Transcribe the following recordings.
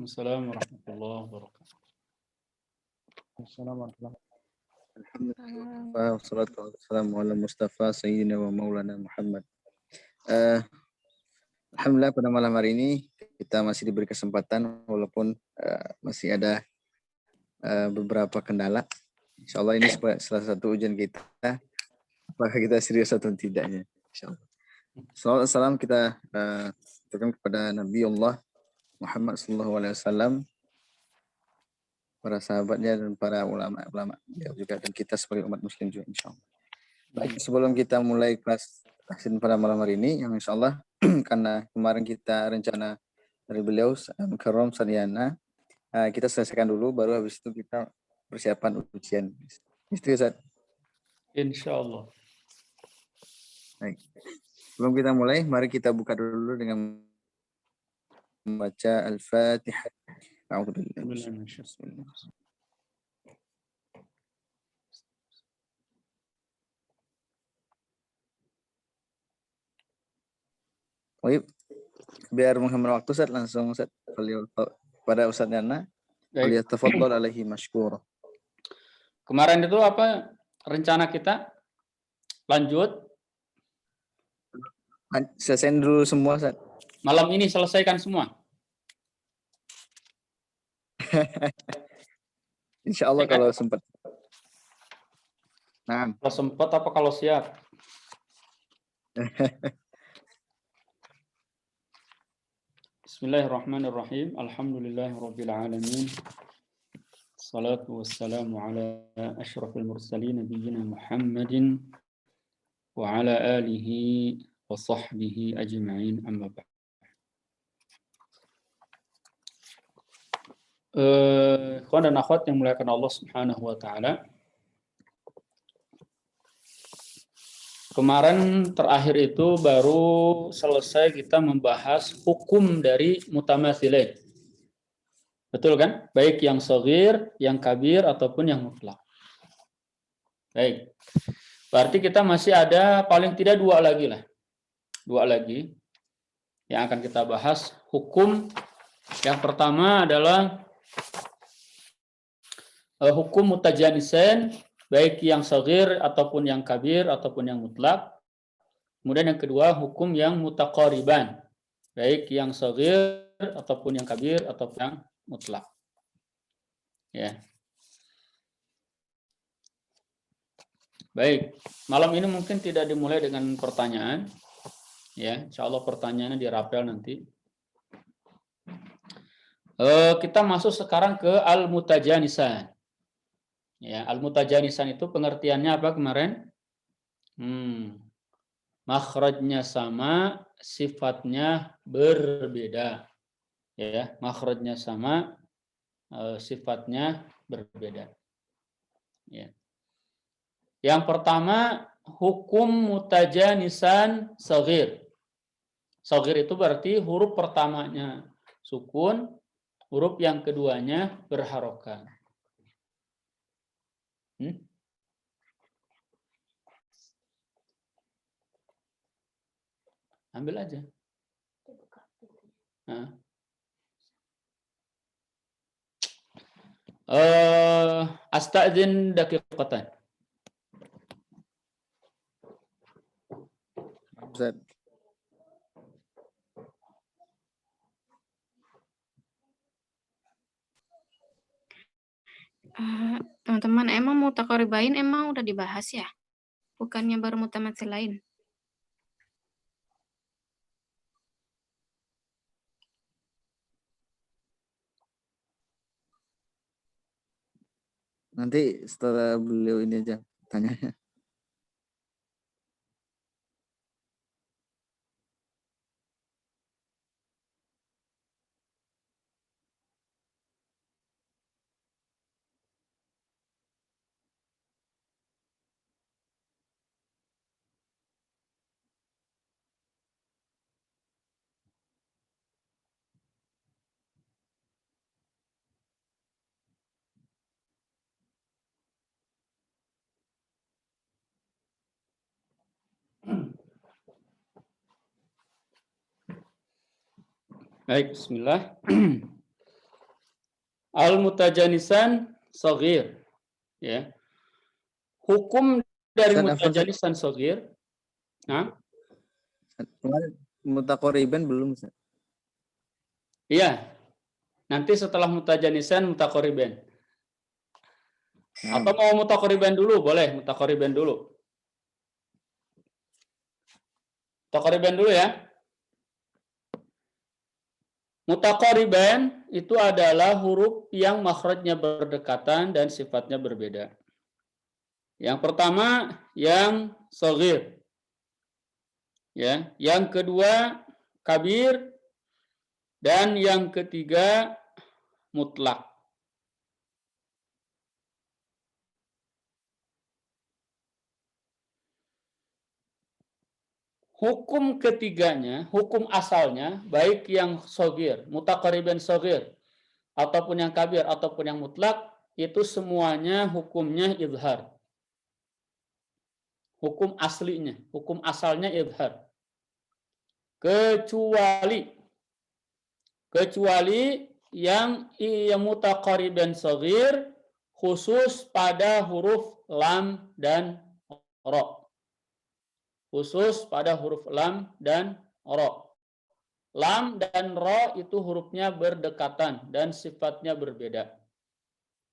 Waalaikumsalam warahmatullahi wabarakatuh. Assalamualaikum. Alhamdulillah. Wassalatu wassalamu ala Mustafa Sayyidina wa Maulana Muhammad. Alhamdulillah pada malam hari ini kita masih diberi kesempatan walaupun masih ada beberapa kendala. Insya Allah ini salah satu ujian kita. Apakah kita serius atau tidaknya? Insya Allah. Salawat salam kita berikan kepada Nabi Allah Muhammad SAW, para sahabatnya dan para ulama-ulama juga, dan kita sebagai umat muslim juga insya Allah. Baik, sebelum kita mulai kelas tahsin pada malam hari ini, yang insya Allah karena kemarin kita rencana dari beliau Mukarram Sadiana, kita selesaikan dulu, baru habis itu kita persiapan ujian. Itu Ustaz. Insya Allah. Baik. Sebelum kita mulai, mari kita buka dulu dengan membaca Al-Fatihah. Baik, biar menghemat waktu Ustaz, langsung Ustaz pada Ustaz Yana. Tafadhol alaihi mashkur. Kemarin itu apa rencana kita? Lanjut. Selesaiin dulu semua Ustaz. Malam ini selesaikan semua. Insya Allah kalau sempat. Nah. Kalau sempat apa kalau siap? Bismillahirrahmanirrahim. Alhamdulillahirabbil alamin. Salatu wassalamu ala asyrafil mursalin nabiyina Muhammadin wa ala alihi wa sahbihi ajma'in, amma ba'd. Ikhwan dan akhwat yang muliakan Allah Subhanahu wa taala. Kemarin terakhir itu baru selesai kita membahas hukum dari mutamathilain. Betul kan? Baik yang shaghir, yang kabir ataupun yang mutlak. Baik. Berarti kita masih ada paling tidak dua lagi lah. Dua lagi yang akan kita bahas. Hukum yang pertama adalah hukum mutajanisain, baik yang shaghir ataupun yang kabir ataupun yang mutlak. Kemudian yang kedua hukum yang mutaqariban, baik yang shaghir ataupun yang kabir ataupun yang mutlak. Ya. Baik, malam ini mungkin tidak dimulai dengan pertanyaan. Ya, insyaallah pertanyaannya dirapel nanti. Kita masuk sekarang ke al-mutajanisan. Ya, al-mutajanisan itu pengertiannya apa kemarin? Makhrajnya sama, sifatnya berbeda. Ya, makhrajnya sama, sifatnya berbeda. Ya. Yang pertama, hukum mutajanisan shaghir. Shaghir itu berarti huruf pertamanya sukun, huruf yang keduanya berharokat. Ambil aja. Astadzin daqiqatan. Ustaz. Teman-teman, emang mutaqaribain emang udah dibahas ya? Bukannya baru mutamatsilain? Nanti setelah beliau ini aja tanya. Baik, bismillah. Al-mutajanisan shaghir. Ya. Hukum dari Ustaz, afwan, Ustaz. mutajanisan shaghir. Nah, Kemarin mutaqariban belum, Ustaz? iya. Nanti setelah mutajanisan mutaqariban. Atau mau mutaqariban dulu? Boleh, mutaqariban dulu. Mutaqariban dulu ya. Mutaqariban itu adalah huruf yang makhrajnya berdekatan dan sifatnya berbeda. Yang pertama yang shaghir. Ya, yang kedua kabir dan yang ketiga mutlak. Hukum ketiganya, hukum asalnya, baik yang shaghir, mutaqariban shaghir, ataupun yang kabir, ataupun yang mutlak, itu semuanya hukumnya izhar. Hukum aslinya, hukum asalnya izhar. Kecuali yang mutaqariban shaghir khusus pada huruf lam dan ra. Khusus pada huruf lam dan ra. Lam dan ra itu hurufnya berdekatan dan sifatnya berbeda.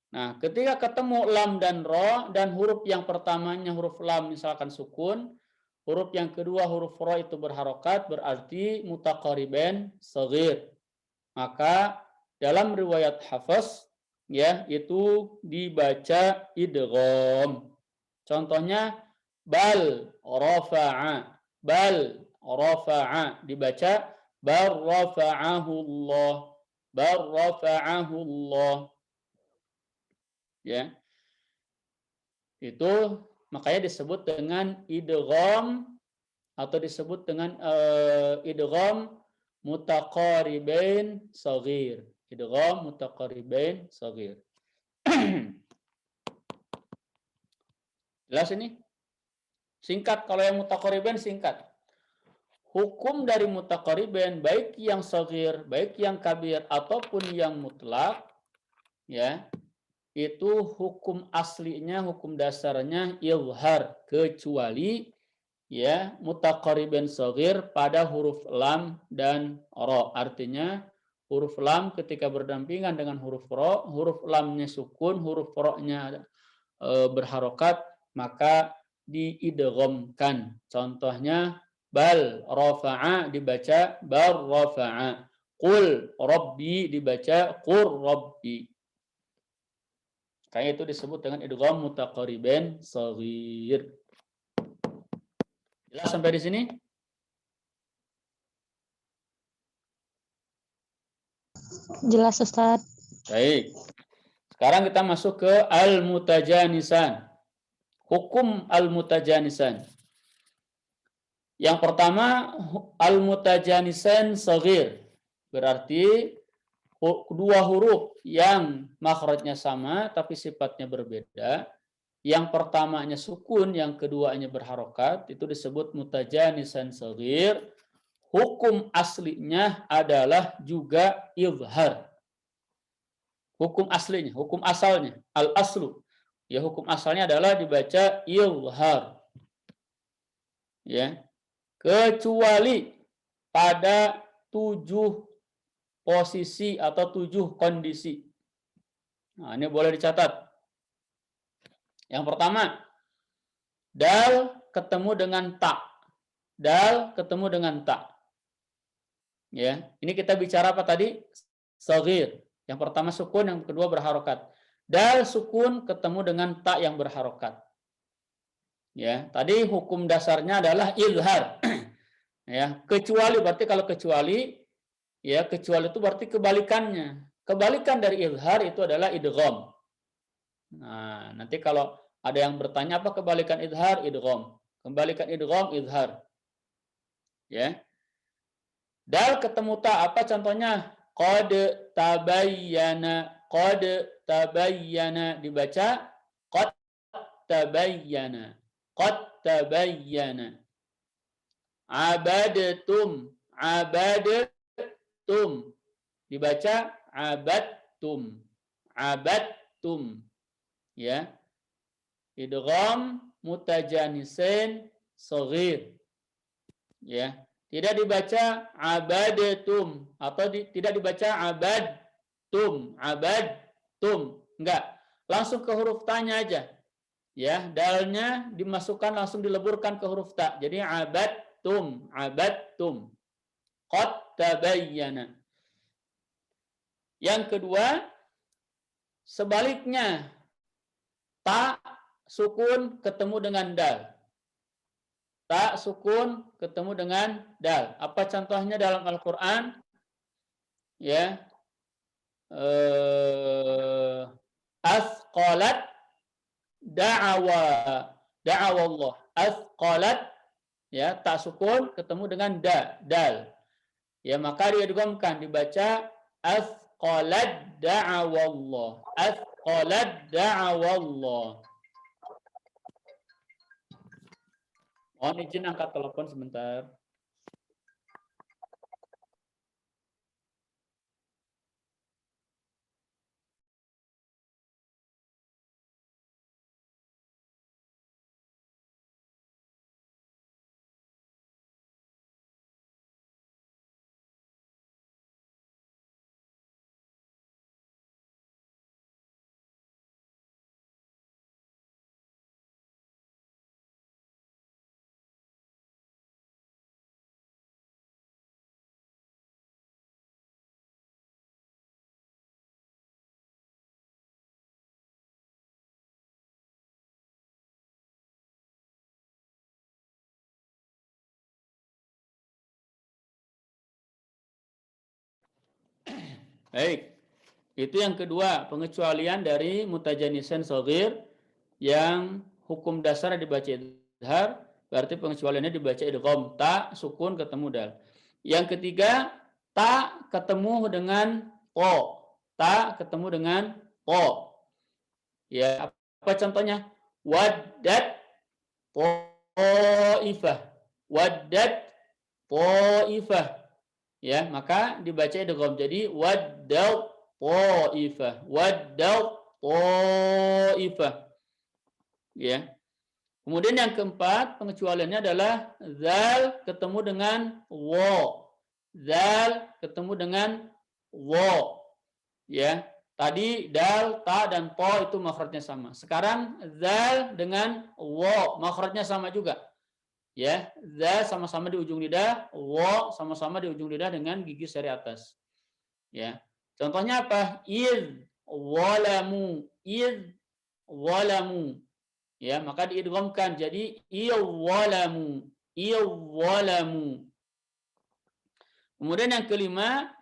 Nah, ketika ketemu lam dan ra dan huruf yang pertamanya huruf lam misalkan sukun, huruf yang kedua huruf ra itu berharokat, berarti mutaqariban shaghir. Maka dalam riwayat Hafs ya itu dibaca idgham. Contohnya bal rafa'a, dibaca bal rafa'ahu Allah. Ya. Itu makanya disebut dengan idgham atau disebut dengan idgham mutaqaribain shaghir. Idgham mutaqaribain shaghir. Jelas ini? Singkat, kalau yang mutaqaribain singkat. Hukum dari mutaqaribain baik yang shaghir, baik yang kabir ataupun yang mutlak ya, itu hukum aslinya, hukum dasarnya izhar kecuali ya mutaqariban shaghir pada huruf lam dan ra. Artinya huruf lam ketika berdampingan dengan huruf ra, huruf lamnya sukun, huruf ra-nya berharokat, maka diidghamkan. Contohnya bal rafa'a dibaca bal rafa'a. Qul rabbi dibaca qur rabbi. Kayak itu disebut dengan idgham mutaqariban shaghir. Jelas sampai di sini? Jelas, Ustaz. Baik. Sekarang kita masuk ke al-mutajanisan. Hukum al-mutajanisan. Yang pertama al-mutajanisan shaghir. Berarti dua huruf yang makhrajnya sama tapi sifatnya berbeda. Yang pertamanya sukun, yang keduanya berharokat, itu disebut mutajanisan shaghir. Hukum aslinya adalah juga izhar. Hukum aslinya, hukum asalnya, al-aslu. Ya, hukum asalnya adalah dibaca izhar. Ya. Kecuali pada 7 posisi atau 7 kondisi. Nah, ini boleh dicatat. Yang pertama, dal ketemu dengan ta. Dal ketemu dengan ta. Ya, ini kita bicara apa tadi? Shaghir. Yang pertama sukun, yang kedua berharokat. Dal sukun ketemu dengan ta yang berharokat. Ya, tadi hukum dasarnya adalah izhar. Ya, kecuali berarti kalau kecuali ya, kecuali itu berarti kebalikannya. Kebalikan dari izhar itu adalah idgham. Nah, nanti kalau ada yang bertanya apa kebalikan izhar? Idgham. Kebalikan idgham izhar. Ya. Dal ketemu ta, apa contohnya? Qad tabayyana. Qad tabayyana dibaca qad tabayyana. Qad tabayyana. Abadtum. Abadtum dibaca abadtum. abadtum. Ya. Idgham mutajanisin shaghir. Ya. Tidak dibaca abadatum atau tidak dibaca abadtum. Enggak. Langsung ke huruf ta-nya aja. Ya, dalnya dimasukkan langsung dileburkan ke huruf ta. Jadi abadtum. Qad tabayyana. Yang kedua, sebaliknya ta sukun ketemu dengan dal. Ta sukun ketemu dengan dal. Apa contohnya dalam Al-Qur'an? Ya. Asqalat da'awa Allah. Asqalat, ya, ta sukun ketemu dengan dal. Ya, maka dia didomkan, dibaca asqalat da'awa Allah. Asqalat da'awa Allah. Mohon izin angkat telepon sebentar. Baik. Itu yang kedua, pengecualian dari mutajanisan shaghir yang hukum dasar dibaca idhar, berarti pengecualiannya dibaca idgham, ta sukun ketemu dal. Yang ketiga, ta ketemu dengan po. Ta ketemu dengan po. Ya, apa contohnya? Waddat ta'ifah. Waddat ta'ifah. Ya, maka dibaca idgham. Jadi waddal ta'ifah. Ya. Kemudian yang keempat, pengecualiannya adalah zal ketemu dengan wo. Zal ketemu dengan wo. Ya. Tadi dal, ta dan po itu makhrajnya sama. Sekarang zal dengan wo, makhrajnya sama juga. Ya, za sama-sama di ujung lidah, wo sama-sama di ujung lidah dengan gigi seri atas. Ya. Contohnya apa? Iz walamu. Ya, maka diidghamkan jadi iwalamu. Kemudian yang kelima,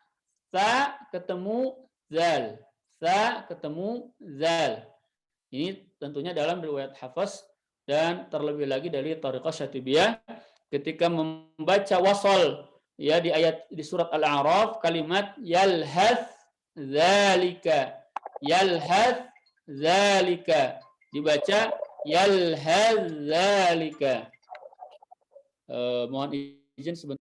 sa ketemu zal. Sa ketemu zal. Ini tentunya dalam riwayat Hafs dan terlebih lagi dari Thariqah Syatibiyah ketika membaca wasal, ya, di ayat di surat Al-A'raf, kalimat yalhath zalika dibaca yalhath zalika. Mohon izin sebentar.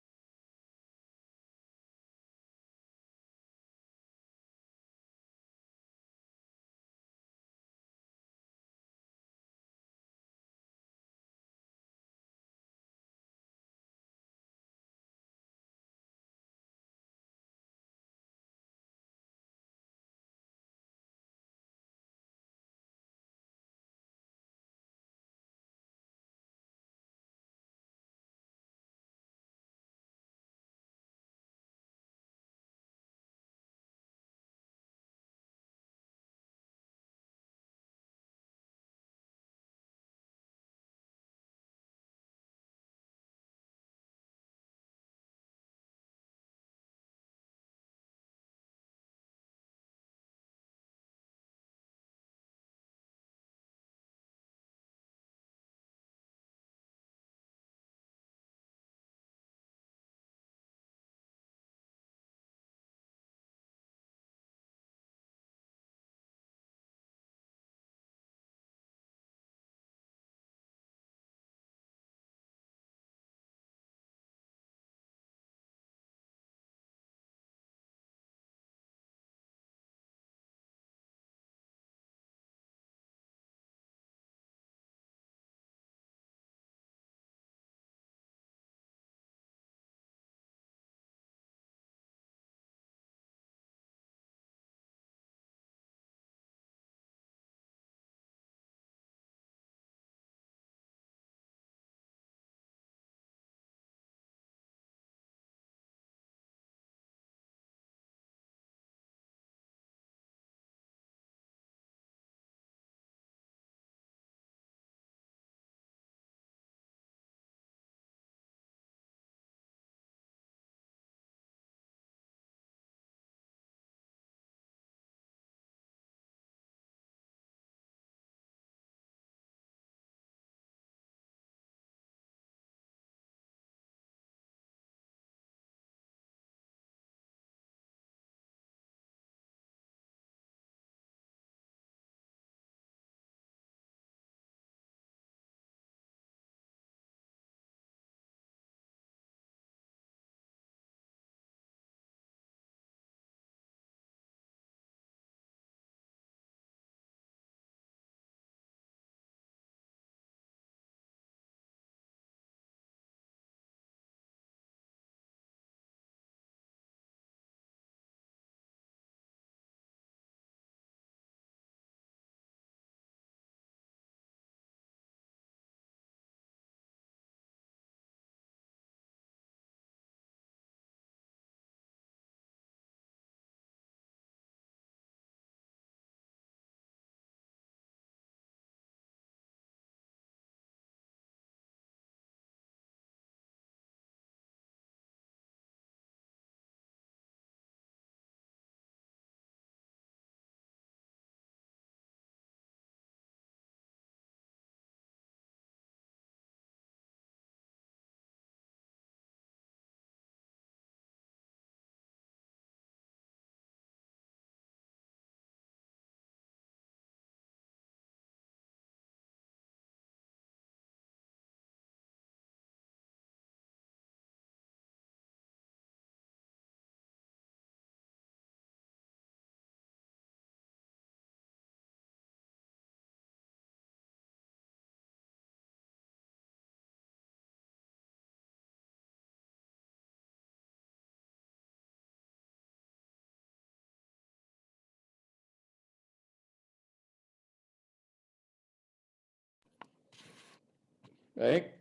Baik.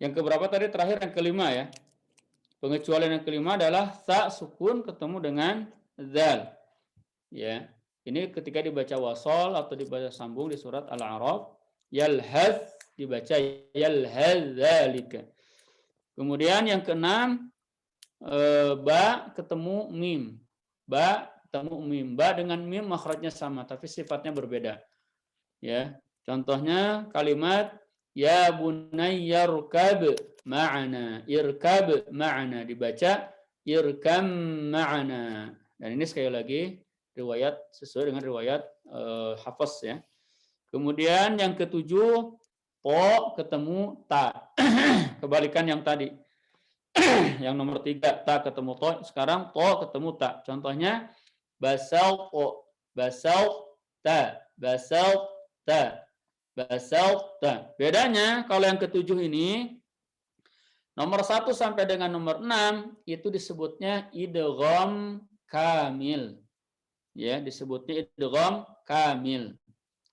Yang keberapa tadi terakhir yang kelima ya. Pengecualian yang kelima adalah ta sukun ketemu dengan zal. Ya. Ini ketika dibaca wasol atau dibaca sambung di surat Al-A'raf, yalhaz dibaca yalhazalika. Kemudian yang keenam ba ketemu mim. Ba ketemu mim. Ba dengan mim makhrajnya sama tapi sifatnya berbeda. Ya. Contohnya kalimat ya bunayya irkab ma'ana. Irkab ma'ana dibaca irkam ma'ana. Dan ini sekali lagi riwayat sesuai dengan riwayat Hafs ya. Kemudian yang ketujuh po ketemu ta. Kebalikan yang tadi. Yang nomor 3 ta ketemu to, sekarang to ketemu ta. Contohnya basal po, basal ta, basal ta, basal ta. Bedanya kalau yang ketujuh ini nomor 1 sampai dengan nomor 6 itu disebutnya idgham kamil. Ya, disebutnya idgham kamil.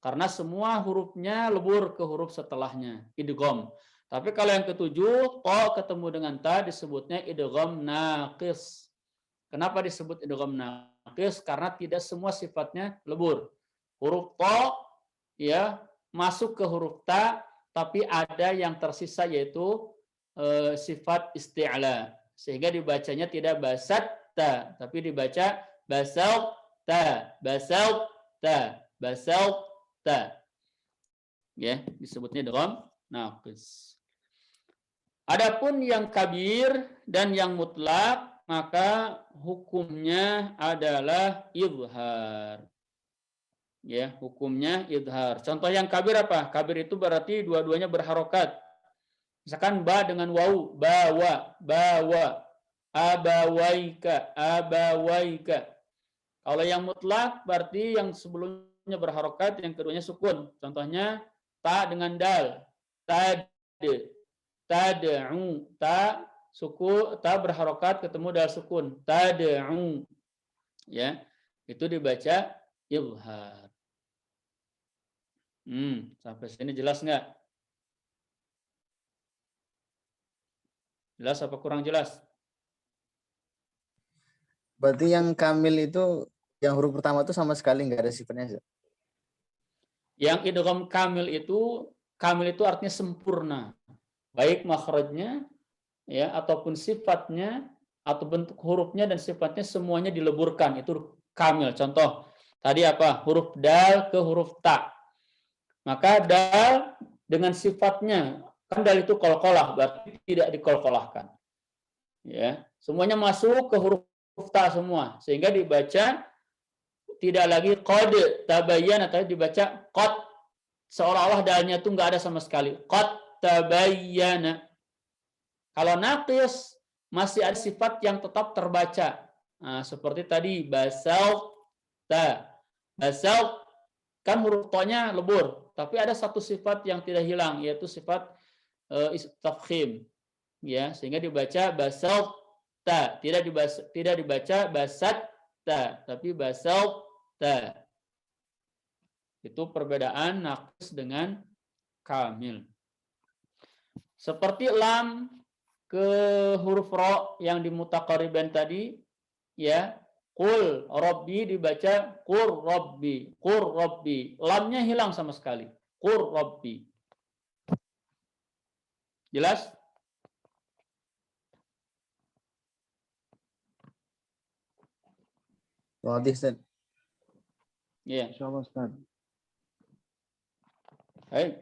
Karena semua hurufnya lebur ke huruf setelahnya, idgham. Tapi kalau yang ketujuh, to ketemu dengan ta disebutnya idgham naqis. Kenapa disebut idgham naqis? Karena tidak semua sifatnya lebur. Huruf to ya masuk ke huruf ta, tapi ada yang tersisa yaitu sifat isti'la. Sehingga dibacanya tidak basat ta, tapi dibaca basal ta, basal ta, basal ta. Ya, disebutnya idgham naqis. Adapun yang kabir dan yang mutlak maka hukumnya adalah izhar. Ya, hukumnya izhar. Contoh yang kabir apa? Kabir itu berarti dua-duanya berharokat. Misalkan ba dengan wau, bawa, bawa, abawaika, abawaika. Kalau yang mutlak berarti yang sebelumnya berharokat, yang keduanya sukun. Contohnya ta dengan dal, tad, tad'u, ta suku ta berharokat ketemu dal sukun, tad'u. Ya, itu dibaca izhar. Sampai sini jelas nggak? Jelas apa kurang jelas? Berarti yang kamil itu yang huruf pertama itu sama sekali nggak ada sifatnya. Yang idgham kamil itu artinya sempurna. Baik makhrajnya ya ataupun sifatnya atau bentuk hurufnya dan sifatnya semuanya dileburkan, itu kamil. Contoh tadi apa? Huruf dal ke huruf ta. Maka dal dengan sifatnya, kan dal itu qalqalah, berarti tidak dikolkolahkan. Ya, semuanya masuk ke huruf ta semua, sehingga dibaca tidak lagi qad tabayyana, tapi dibaca qad, seolah-olah dalnya itu nggak ada sama sekali. Qad tabayyana. Kalau naqis masih ada sifat yang tetap terbaca. Nah, seperti tadi basal ta. Basal kan huruf to-nya lebur, tapi ada satu sifat yang tidak hilang yaitu sifat tafkhim. Ya, sehingga dibaca basal ta, tidak dibaca basat ta, tapi basal ta. Itu perbedaan naqis dengan kamil. Seperti lam ke huruf ro yang di mutaqariban tadi, ya, qul rabbi dibaca qur rabbi, qur rabbi. Lamnya hilang sama sekali. Qur rabbi. Jelas? Wadih, Ustaz. Ya. Insyaallah, Ustaz. Baik.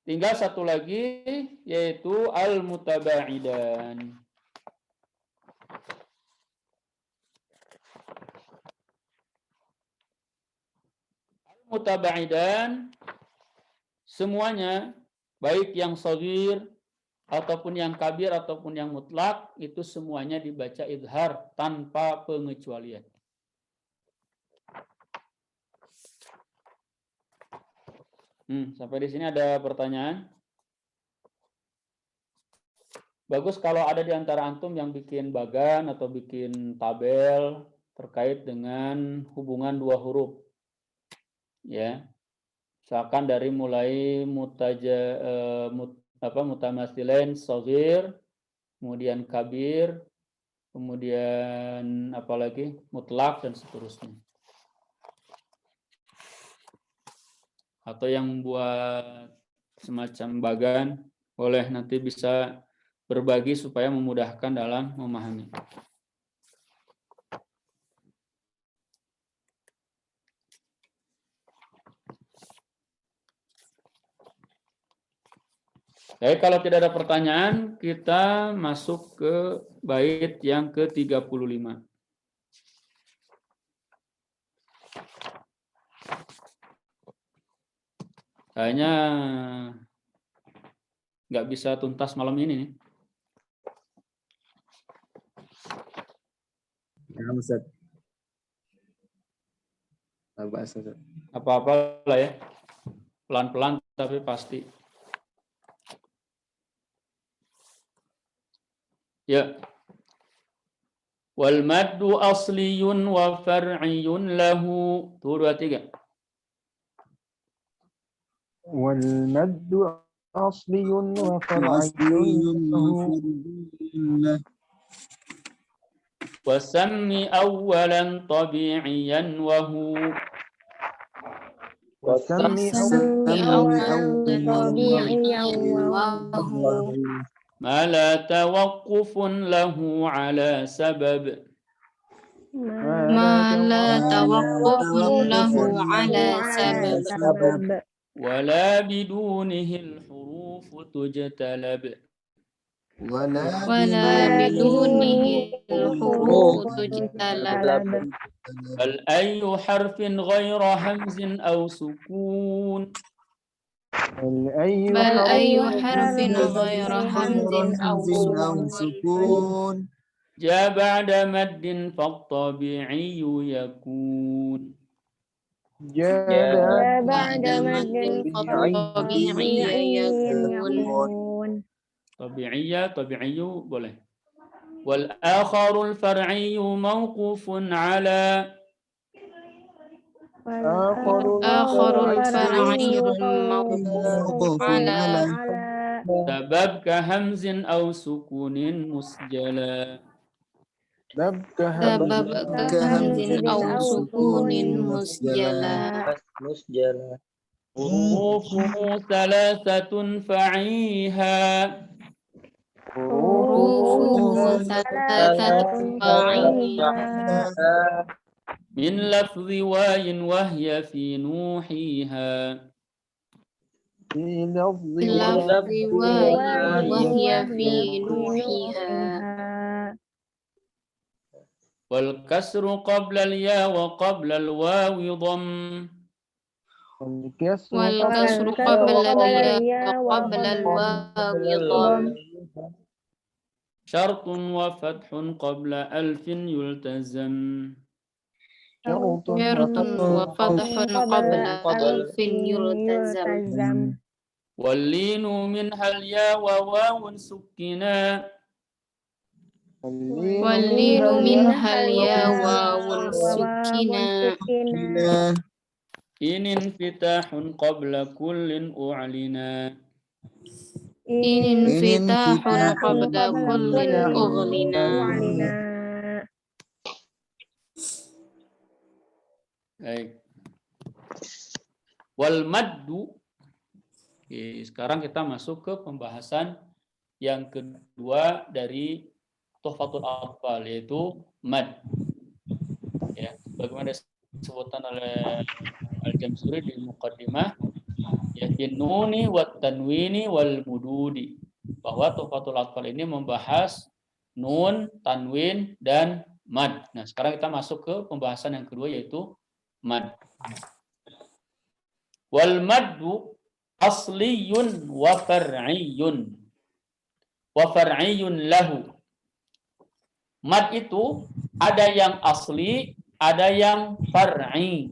Tinggal satu lagi yaitu al-mutabaidan. Al-mutabaidan semuanya baik yang shaghir ataupun yang kabir ataupun yang mutlak itu semuanya dibaca izhar tanpa pengecualian. Sampai di sini ada pertanyaan? Bagus kalau ada di antara antum yang bikin bagan atau bikin tabel terkait dengan hubungan dua huruf. Ya. Misalkan dari mulai mutamatsilain shaghir, kemudian kabir, kemudian apalagi mutlak dan seterusnya. Atau yang buat semacam bagan, boleh nanti bisa berbagi supaya memudahkan dalam memahami. Baik, kalau tidak ada pertanyaan, kita masuk ke bait yang ke-35. Kayaknya nggak bisa tuntas malam ini nih. Ya, Ustaz. Apa-apa lah ya. Pelan-pelan tapi pasti. Ya. Wal maddu asliyun wa far'iyun lahu. 2, 3. والمد أصلي وفرعي له وسمي أولا طبيعيا وهو وسمي أولا طبيعيا وهو ما لا توقف له على سبب ما لا توقف له على سبب ولا بدونه الحروف تجتلب ولا بدونه الحروف تجتلب بل أي حرف غير همز أو سكون بل أي حرف غير همز أو سكون جاء بعد مد فالطبيعي يكون جاء بعد مد فالطبيعي يكون طبيعي boleh. والآخر الفرعي موقوف على آخر الفرعي موقوف على سبب كهمز أو سكون مسجلا سبب كهمز أو سكون مسجلا حروفه 3 فعيها حروفه 3 فعيها من لفظ واي وهي في نوحيها في لفظ لفظ واي وهي في نوحها والكسر قبل الياء وقبل الواو ضم والكسر قبل الياء وقبل الواو ضم شرط وفتح قبل ألف يلتزم شرط وفتح قبل ألف يلتزم واللين منها الياء وواو سكنا واللين منها الياء واو سكنا إن انفتاح قبل كل أعلنا إن انفتاح قبل كل أغلنا Baik. Wal maddu. Oke, sekarang kita masuk ke pembahasan yang kedua dari Tuhfatul Atfal, yaitu mad. Ya, bagaimana disebutkan oleh Al-Jamsuri di Muqaddimah, ya nuni wat tanwini wal mududi. Bahwa Tuhfatul Atfal ini membahas nun, tanwin, dan mad. Nah, sekarang kita masuk ke pembahasan yang kedua, yaitu mad. Wal maddu asliyun wa far'iyun lahu. Mad itu ada yang asli, ada yang far'i.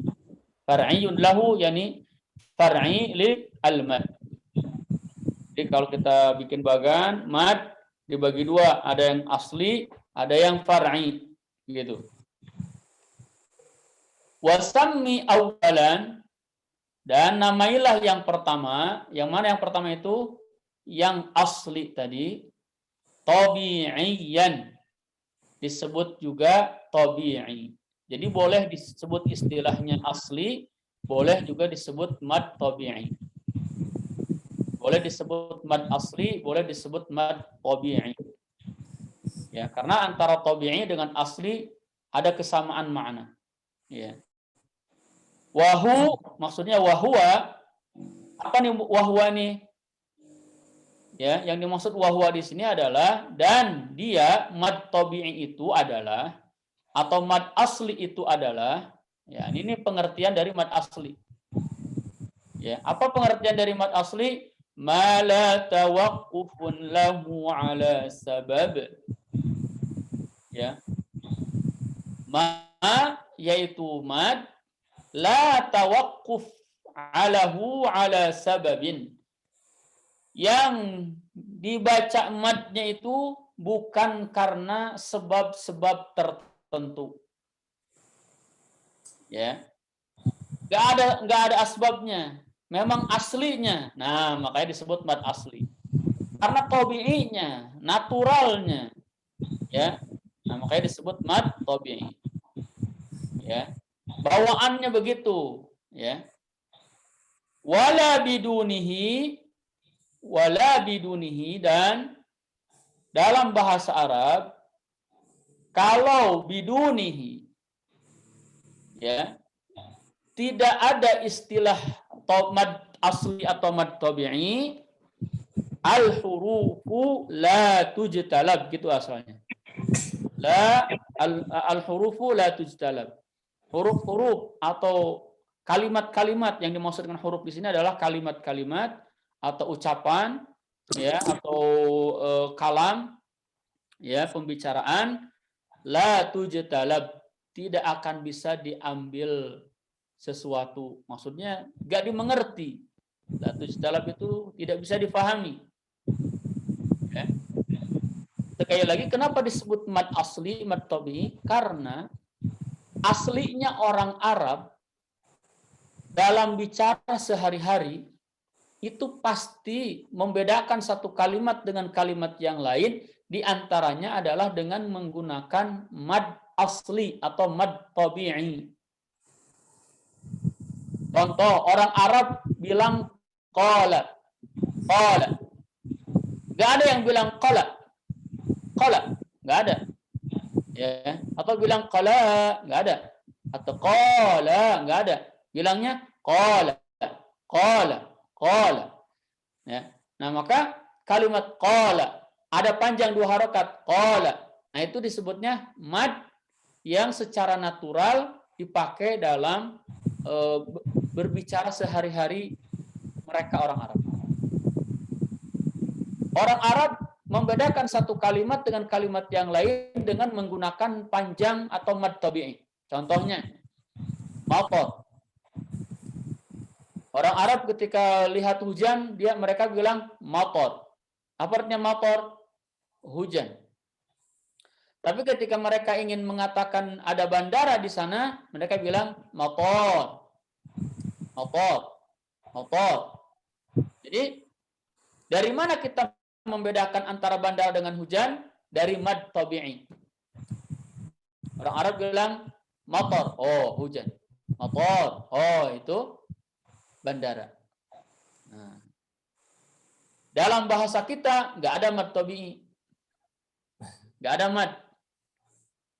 Far'iyun lahu yani far'i li al-mad. Jadi kalau kita bikin bagan mad dibagi dua, ada yang asli, ada yang far'i, gitu. Wasammi awalan, Dan namailah yang pertama, yang mana yang pertama itu? Yang asli tadi, tabi'iyan. Disebut juga tabi'i. Jadi boleh disebut istilahnya asli, boleh juga disebut mad tabi'i. Boleh disebut mad asli, boleh disebut mad tabi'i. Ya, karena antara tabi'i dengan asli ada kesamaan makna. Ya. Wahu maksudnya wahwa, apa nih wahwa nih? Ya, yang dimaksud wahwa di sini adalah dan dia mad tabi'i itu adalah atau mad asli itu adalah ya ini pengertian dari mad asli. Ya, apa pengertian dari mad asli? Ma la tawaqqufun lahu ala sabab. Ya. Ma yaitu mad la tawaqquf alahu ala sababin. Yang dibaca madnya itu bukan karena sebab-sebab tertentu. Ya. Nggak ada asbabnya. Memang aslinya. Nah, makanya disebut mad asli. Karena tabi'inya, naturalnya. Ya. Nah, makanya disebut mad tabi'i. Ya. Bawaannya begitu, ya. Wala bidunihi dan dalam bahasa Arab kalau bidunihi ya tidak ada istilah mad asli atau mad tabi'i, al hurufu la tujtalab gitu asalnya. Al hurufu la tujtalab. Huruf-huruf atau kalimat-kalimat yang dimaksud dengan huruf di sini adalah kalimat-kalimat atau ucapan ya atau kalam ya pembicaraan la tujtalab tidak akan bisa diambil sesuatu, maksudnya enggak dimengerti. La tujtalab itu tidak bisa difahami. Ya. Sekali lagi kenapa disebut mad asli, mad tabi'i? Karena aslinya orang Arab dalam bicara sehari-hari itu pasti membedakan satu kalimat dengan kalimat yang lain, di antaranya adalah dengan menggunakan mad asli atau mad tabi'i. Contoh, orang Arab bilang qala. Qala. Enggak ada yang bilang qala. Qala, enggak ada. Ya, atau bilang qala, enggak ada. Atau qala, enggak ada. Bilangnya qala. Qala. Qala. Ya. Nah, maka kalimat qala ada panjang 2 harokat qala. Nah, itu disebutnya mad yang secara natural dipakai dalam berbicara sehari-hari mereka orang Arab. Orang Arab membedakan satu kalimat dengan kalimat yang lain dengan menggunakan panjang atau mad tabi'i. Contohnya matar. Orang Arab ketika lihat hujan, mereka bilang matar. Apa artinya matar? Hujan. Tapi ketika mereka ingin mengatakan ada bandara di sana, mereka bilang matar. Matar. Matar. Jadi dari mana kita membedakan antara bandara dengan hujan? Dari mad tabi'i. Orang Arab bilang matar. Oh, hujan. Matar. Oh, itu bandara. Nah, dalam bahasa kita nggak ada mad tabi'i, nggak ada mad.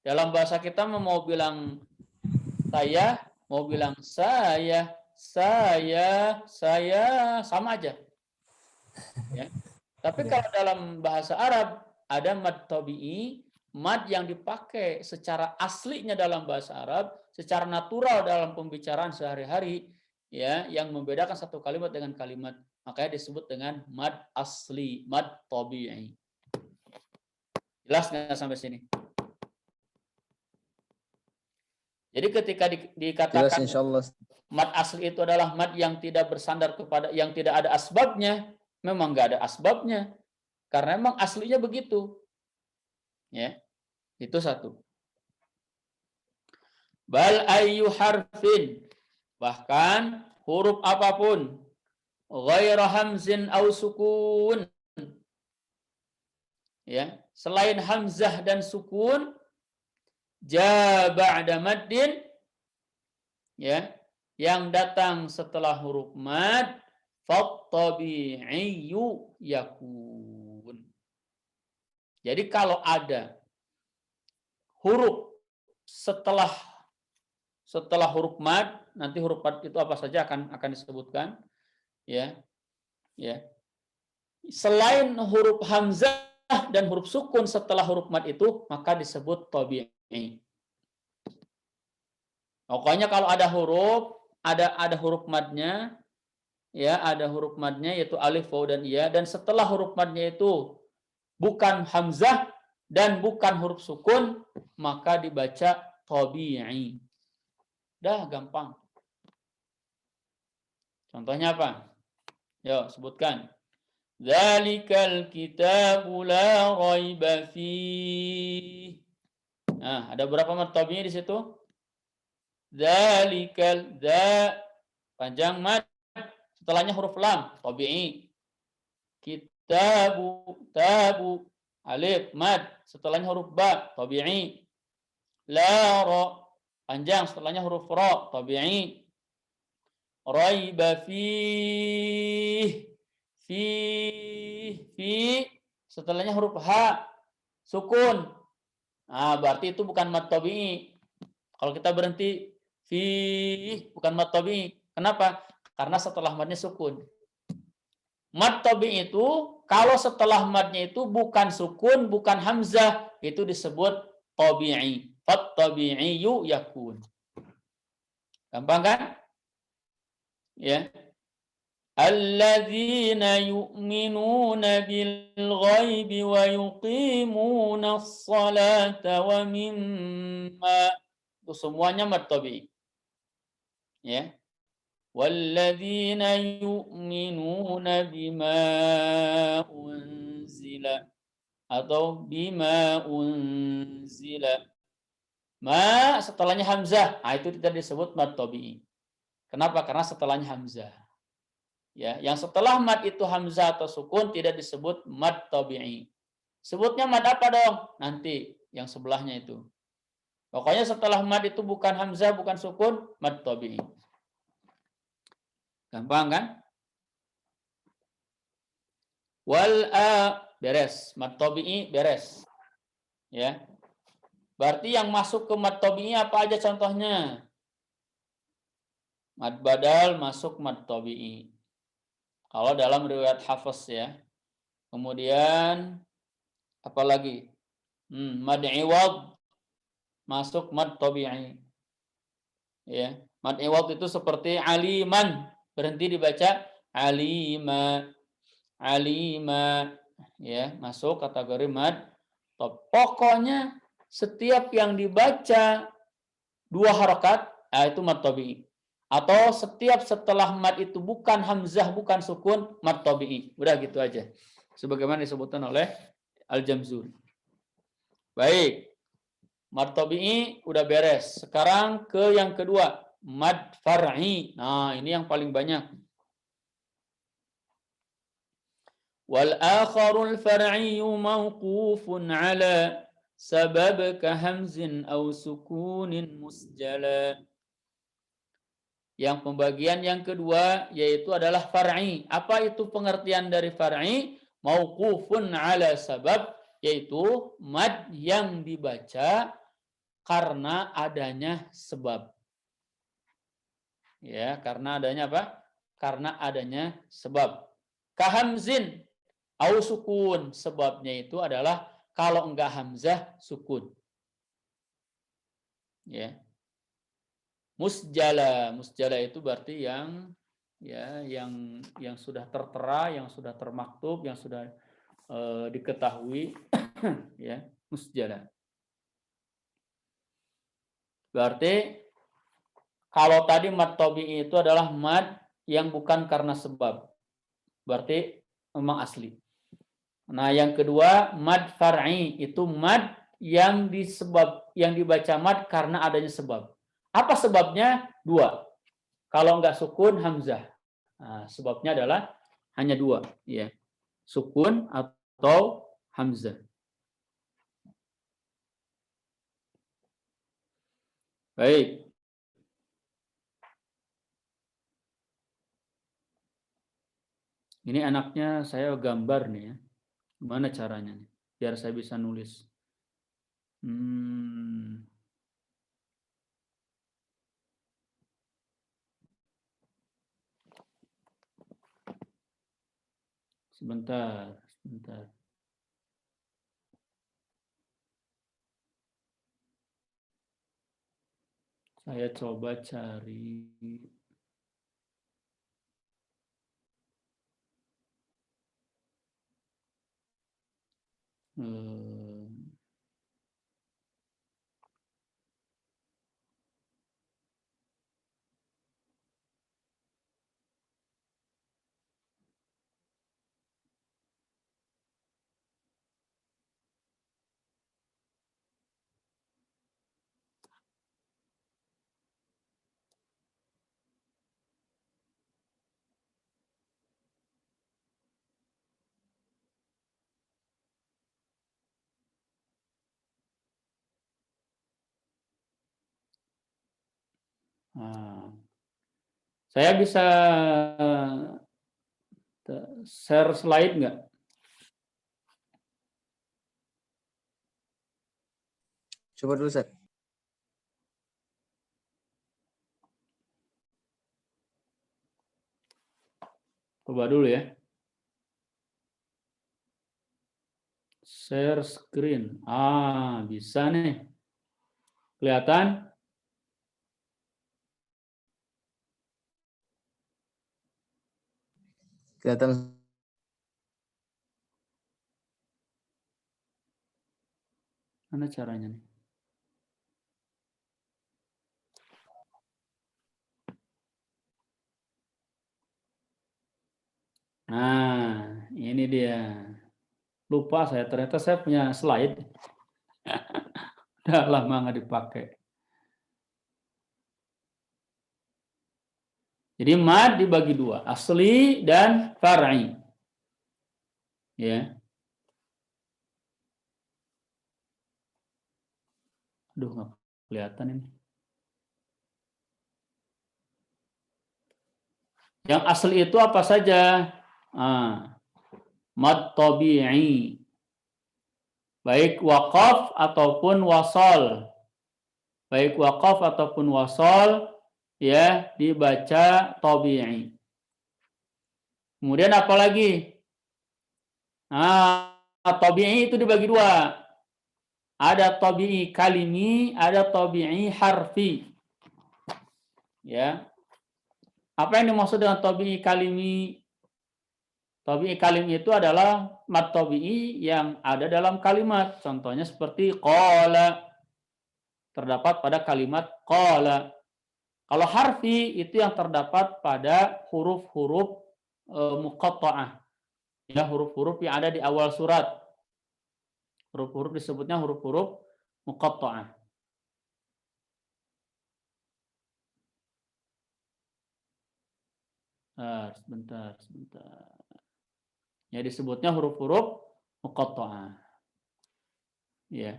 Dalam bahasa kita mau bilang saya, mau bilang saya sama aja. Ya. Tapi kalau dalam bahasa Arab ada mad tabi'i, mad yang dipakai secara aslinya dalam bahasa Arab, secara natural dalam pembicaraan sehari-hari. Ya, yang membedakan satu kalimat dengan kalimat, makanya disebut dengan mad asli, mad tabi'i. Jelas nggak sampai sini? Jadi ketika dikatakan Jelas, insyaallah. Mad asli itu adalah mad yang tidak bersandar kepada, yang tidak ada asbabnya, memang nggak ada asbabnya, karena memang aslinya begitu. Ya, itu satu. Bal ayyu harfin, bahkan huruf apapun ghaira hamzin au sukun, ya, selain hamzah dan sukun, ja ba'da maddin, ya, yang datang setelah huruf mad, fattabi'iyyu yakun. Jadi kalau ada huruf setelah huruf mad, nanti huruf mad itu apa saja akan disebutkan, ya. Ya. Selain huruf hamzah dan huruf sukun setelah huruf mad itu, maka disebut tabi'i. Pokoknya kalau ada huruf, ada huruf madnya, ya, ada huruf madnya yaitu alif, waw, dan ya, dan setelah huruf madnya itu bukan hamzah dan bukan huruf sukun, maka dibaca tabi'i. Dah gampang. Contohnya apa? Yo, sebutkan. Dzalikal kitabu la raiba fiih. Nah, ada berapa mad tabi'i di situ? Dzalikal, dza panjang mad, setelahnya huruf lam, tabi'i. Kitabu, tabu, alif, mad, setelahnya huruf ba, tabi'i. La ra, panjang, setelahnya huruf ra, tabi'i. Raiba fiih, fi, setelahnya huruf ha, sukun. Nah, berarti itu bukan mad tabi'i. Kalau kita berhenti fi, bukan mad tabi'i. Kenapa? Karena setelah madnya sukun. Mad tabi'i itu kalau setelah madnya itu bukan sukun, bukan hamzah, itu disebut tabi'i. Fat tabi'iyyu yakun. Gampang kan? Ya. Alladzina yu'minuna bil ghaibi wa yuqimuna as-salata wa mimma, itu semuanya mad tabi'i. Ya. Walladzina yu'minuna bima unzila atau bima unzila. Ma setelahnya hamzah, nah itu tidak disebut mad tabi'i. Kenapa? Karena setelahnya hamzah. Ya, yang setelah mad itu hamzah atau sukun tidak disebut mad tabi'i. Sebutnya mad apa dong? Nanti yang sebelahnya itu. Pokoknya setelah mad itu bukan hamzah, bukan sukun, mad tabi'i. Gampang kan? Wal a beres, mad tabi'i beres. Ya. Berarti yang masuk ke mad tabi'i apa aja contohnya? Mad badal masuk mad tabi'i. Kalau dalam riwayat Hafs ya. Kemudian apa lagi? Mad iwad masuk mad tabi'i. Ya, mad iwad itu seperti aliman, berhenti dibaca alima. Alima, ya, masuk kategori mad. Pokoknya setiap yang dibaca 2 harokat, itu mad tabi'i. Atau setiap setelah mad itu bukan hamzah, bukan sukun, mad tabi'i. Udah gitu aja. Sebagaimana disebutkan oleh Al-Jamzuri. Baik. Mad tabi'i udah beres. Sekarang ke yang kedua, mad far'i. Nah, ini yang paling banyak. Wal akharul far'iyyu mawqufun ala sabab ka hamzin aw sukunin musjala. Yang pembagian yang kedua yaitu adalah far'i. Apa itu pengertian dari far'i? Mauqufun ala sabab, yaitu mad yang dibaca karena adanya sebab. Ya, karena adanya apa? Karena adanya sebab. Kahamzin au sukun, sebabnya itu adalah kalau enggak hamzah sukun. Ya. Musjala, musjala itu berarti yang sudah tertera, yang sudah termaktub, yang sudah diketahui, ya, musjala. Berarti kalau tadi mad tabi'i itu adalah mad yang bukan karena sebab, berarti memang asli. Nah, yang kedua mad far'i itu mad yang dibaca mad karena adanya sebab. Apa sebabnya? 2. Kalau nggak sukun hamzah. Nah, sebabnya adalah hanya dua, ya. Sukun atau hamzah. Baik. Ini anaknya saya gambar nih ya. Gimana caranya nih? Biar saya bisa nulis. Sebentar. Saya coba cari. Nah, saya bisa share slide nggak? Coba dulu, Ustaz. Coba dulu ya. Share screen. Bisa nih. Kelihatan? Kelihatan. Mana caranya nih? Nah, ini dia. Lupa saya, ternyata saya punya slide. Udah lama nggak dipakai. Jadi mad dibagi dua, asli dan far'i. Ya. Aduh, nggak kelihatan ini. Yang asli itu apa saja? Mad tabi'i. Baik waqaf ataupun wasol. Baik waqaf ataupun wasol, ya, dibaca tabi'i. Kemudian apa lagi? Tabi'i itu dibagi dua. Ada tabi'i kalimi, ada tabi'i harfi. Ya. Apa yang dimaksud dengan tabi'i kalimi? Tabi'i kalimi itu adalah mad tabi'i yang ada dalam kalimat. Contohnya seperti qala. Terdapat pada kalimat qala. Kalau harfi itu yang terdapat pada huruf-huruf muqatta'ah. Ya, huruf-huruf yang ada di awal surat. Huruf-huruf disebutnya huruf-huruf muqatta'ah. Sebentar. Ya, disebutnya huruf-huruf muqatta'ah. Ya.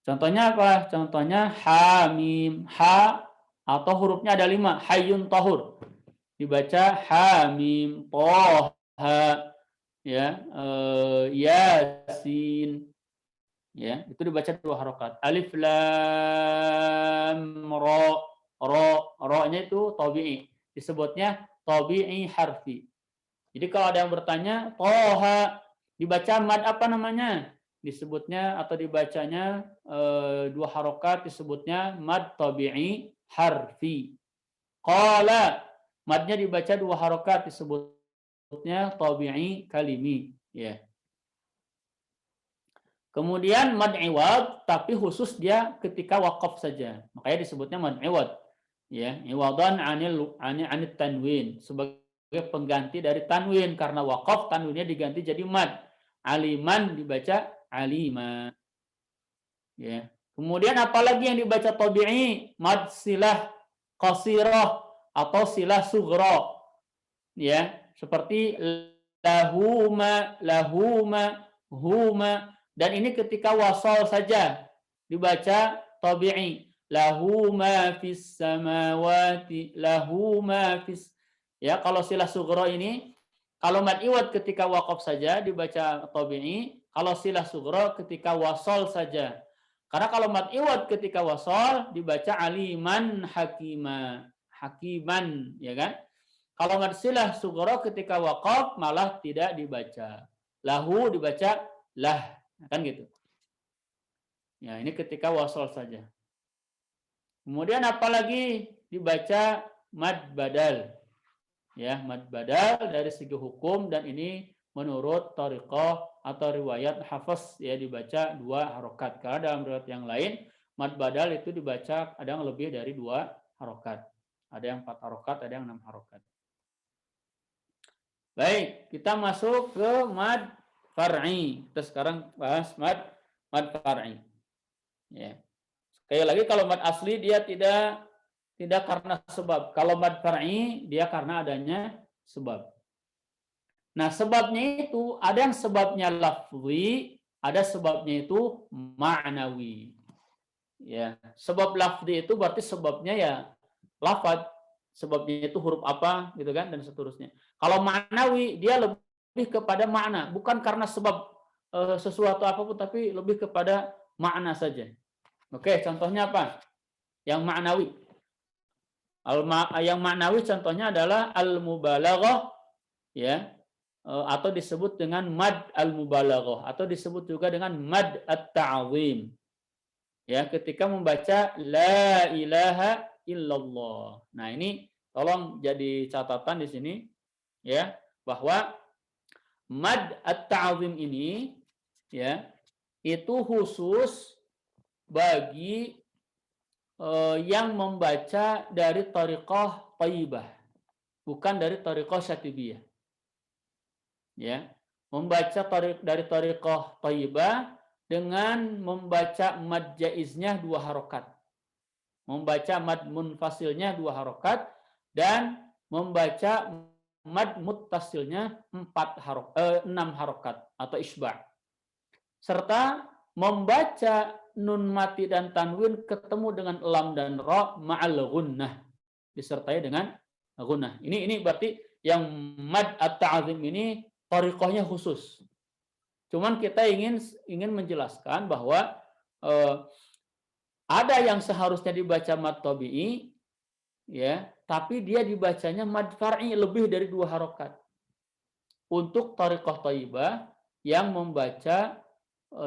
Contohnya apa? Contohnya ha, mim, ha atau hurufnya ada 5, hayyun tahur. Dibaca ha, mim, toh, ha, ya, yasin. Ya, itu dibaca 2 harokat. Alif lam ra. Ro-nya itu tabi'i. Disebutnya tabi'i harfi. Jadi kalau ada yang bertanya, toha dibaca mad apa namanya? Disebutnya atau dibacanya 2 harokat, disebutnya mad tabi'i harfi. Qala, madnya dibaca 2 harokat, disebutnya tabi'i kalimi. Ya. Kemudian mad iwad, tapi khusus dia ketika waqaf saja. Makanya disebutnya mad iwad. Ya, iwadan anil tanwin, sebagai pengganti dari tanwin, karena waqaf tanwinnya diganti jadi mad. Aliman dibaca alima. Ya. Kemudian apalagi yang dibaca tabi'i? Mad silah qasirah atau silah sughra. Ya, seperti lahuma, huma, dan ini ketika wasal saja dibaca tabi'i. Lahuma fis samawati, lahuma fis. Ya, kalau silah sughra ini, kalau mad iwad ketika waqaf saja dibaca tabi'i, kalau silah sughra ketika wasal saja. Karena kalau mad iwad ketika wasal dibaca aliman hakima, hakiman, ya kan? Kalau mad silah sughra ketika waqaf malah tidak dibaca. Lahu dibaca lah, kan gitu. Ya, ini ketika wasal saja. Kemudian apalagi dibaca mad badal. Ya, mad badal dari segi hukum, dan ini menurut thariqah atau riwayat Hafs ya dibaca 2 harokat. Karena dalam riwayat yang lain mad badal itu dibaca ada yang lebih dari 2 harokat. Ada yang 4 harokat, ada yang 6 harokat. Baik, kita masuk ke mad far'i. Kita sekarang bahas mad far'i. Ya. Sekali lagi kalau mad asli dia tidak karena sebab. Kalau mad far'i dia karena adanya sebab. Nah, sebabnya itu ada yang sebabnya lafzi, ada sebabnya itu ma'nawi. Ya, sebab lafzi itu berarti sebabnya ya lafaz, sebabnya itu huruf apa gitu kan, dan seterusnya. Kalau ma'nawi dia lebih kepada makna, bukan karena sebab sesuatu apapun, tapi lebih kepada makna saja. Oke, contohnya apa? Yang ma'nawi. Yang ma'nawi contohnya adalah al-mubalaghah ya, atau disebut dengan mad al-mubalaghah, atau disebut juga dengan mad at-ta'zim. Ya, ketika membaca la ilaha illallah. Nah, ini tolong jadi catatan di sini ya, bahwa mad at-ta'zim ini ya itu khusus bagi yang membaca dari thariqah thayyibah, bukan dari thariqah syatibiyah. Ya, membaca dari thariqah thayyibah dengan membaca mad jaiznya 2 harokat, membaca mad munfasilnya 2 harokat, dan membaca mad muttasilnya 6 harokat atau isba', serta membaca nun mati dan tanwin ketemu dengan lam dan ra ma'al gunnah, disertai dengan gunnah. Ini berarti yang mad at-ta'zim ini thariqahnya khusus. Cuman kita ingin menjelaskan bahwa ada yang seharusnya dibaca mad tabi'i ya, tapi dia dibacanya mad far'i lebih dari 2 harokat. Untuk thariqah thayyibah yang membaca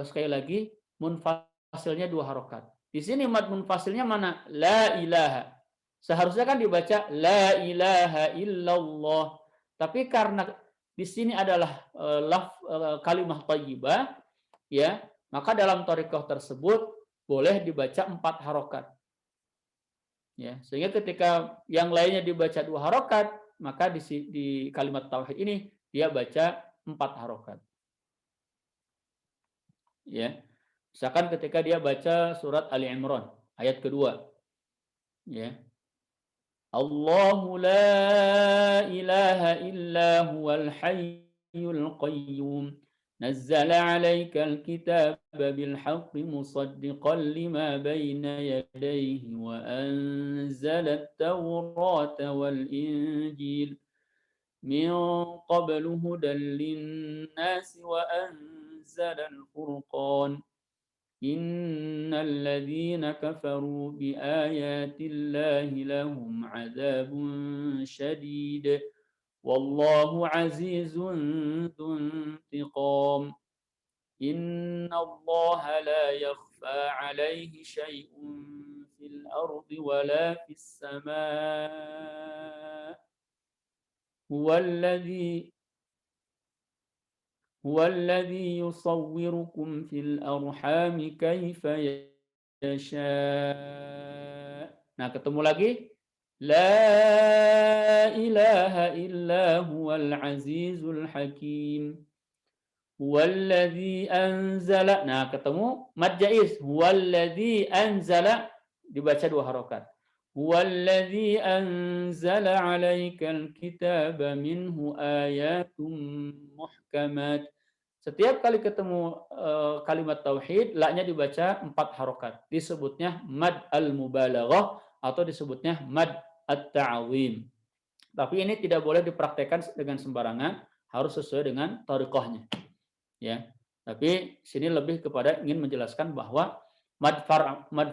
sekali lagi munfasilnya 2 harokat. Di sini mad munfasilnya mana? La ilaha. Seharusnya kan dibaca la ilaha illallah. Tapi karena di sini adalah kalimah thayyibah ya, maka dalam thariqah tersebut boleh dibaca 4 harokat. Ya, sehingga ketika yang lainnya dibaca 2 harokat, maka di kalimat tauhid ini dia baca 4 harokat. Ya, misalkan ketika dia baca surat Ali Imran ayat kedua, ya, Allahu la ilaha illa huwal hayyul qayyum nazzala 'alaikal kitaba bil haqqi musaddiqan lima bayna yadayhi wa anzala at-taurata wal injil min qablu hudan lin-nasi wa أنزل الفرقان إن الذين كفروا بآيات الله لهم عذاب شديد والله عزيز ذو انتقام إن الله لا يخفى عليه شيء في الأرض ولا في السماء هو الذي يصوركم في الأرحام كيف يشاء. Nah, ketemu lagi. La ilaha illa huwal azizul hakim. Huwallazi anzala. Nah, ketemu mad jaiz. Huwallazi anzala dibaca 2 harokat. Huwallazi anzala 'alaikal kitaba minhu ayatum muhkamat. Setiap kali ketemu kalimat tauhid, la-nya dibaca 4 harokat. Disebutnya mad al-mubalaghah atau disebutnya mad at-ta'zim. Tapi ini tidak boleh dipraktekkan dengan sembarangan, harus sesuai dengan thariqahnya. Ya. Tapi sini lebih kepada ingin menjelaskan bahwa mad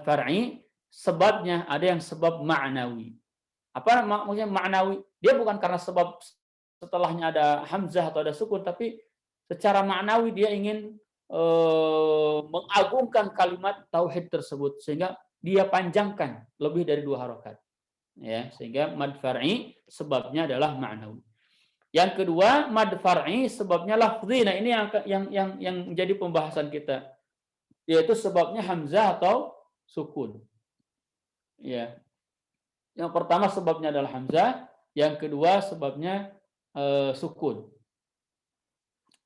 far'i sebabnya ada yang sebab ma'nawi. Apa maksudnya ma'nawi? Dia bukan karena sebab setelahnya ada hamzah atau ada sukun, tapi secara ma'nawi dia ingin mengagungkan kalimat tauhid tersebut sehingga dia panjangkan lebih dari 2 harokat. Ya, sehingga mad far'i sebabnya adalah ma'nawi. Yang kedua, mad far'i sebabnya lafzi. Nah, ini yang menjadi pembahasan kita, yaitu sebabnya hamzah atau sukun. Ya. Yang pertama sebabnya adalah hamzah, yang kedua sebabnya sukun.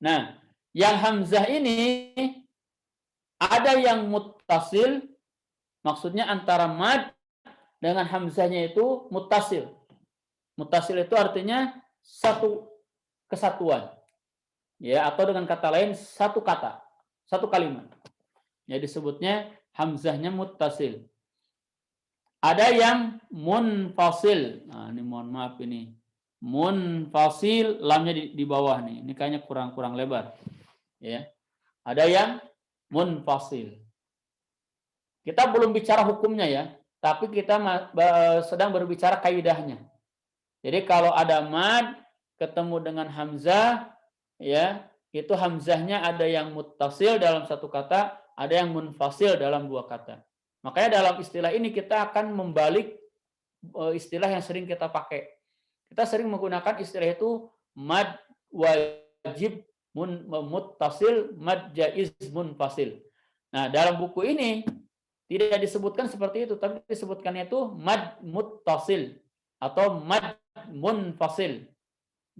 Nah, yang hamzah ini ada yang muttasil, maksudnya antara mad dengan hamzahnya itu muttasil. Muttasil itu artinya satu kesatuan. Ya, atau dengan kata lain satu kata, satu kalimat. Ya, disebutnya hamzahnya muttasil. Ada yang munfasil. Nah, ini mohon maaf ini. Munfasil, lamnya di bawah nih. Ini kayaknya kurang lebar. Ya. Ada yang munfasil. Kita belum bicara hukumnya ya, tapi kita sedang berbicara kaidahnya. Jadi kalau ada mad ketemu dengan hamzah, ya, itu hamzahnya ada yang muttasil dalam satu kata, ada yang munfasil dalam 2 kata. Makanya dalam istilah ini kita akan membalik istilah yang sering kita pakai. Kita sering menggunakan istilah itu mad wajib muttasil, mad jaiz munfasil. Nah, dalam buku ini tidak disebutkan seperti itu, tapi disebutkannya itu mad muttasil atau mad munfasil.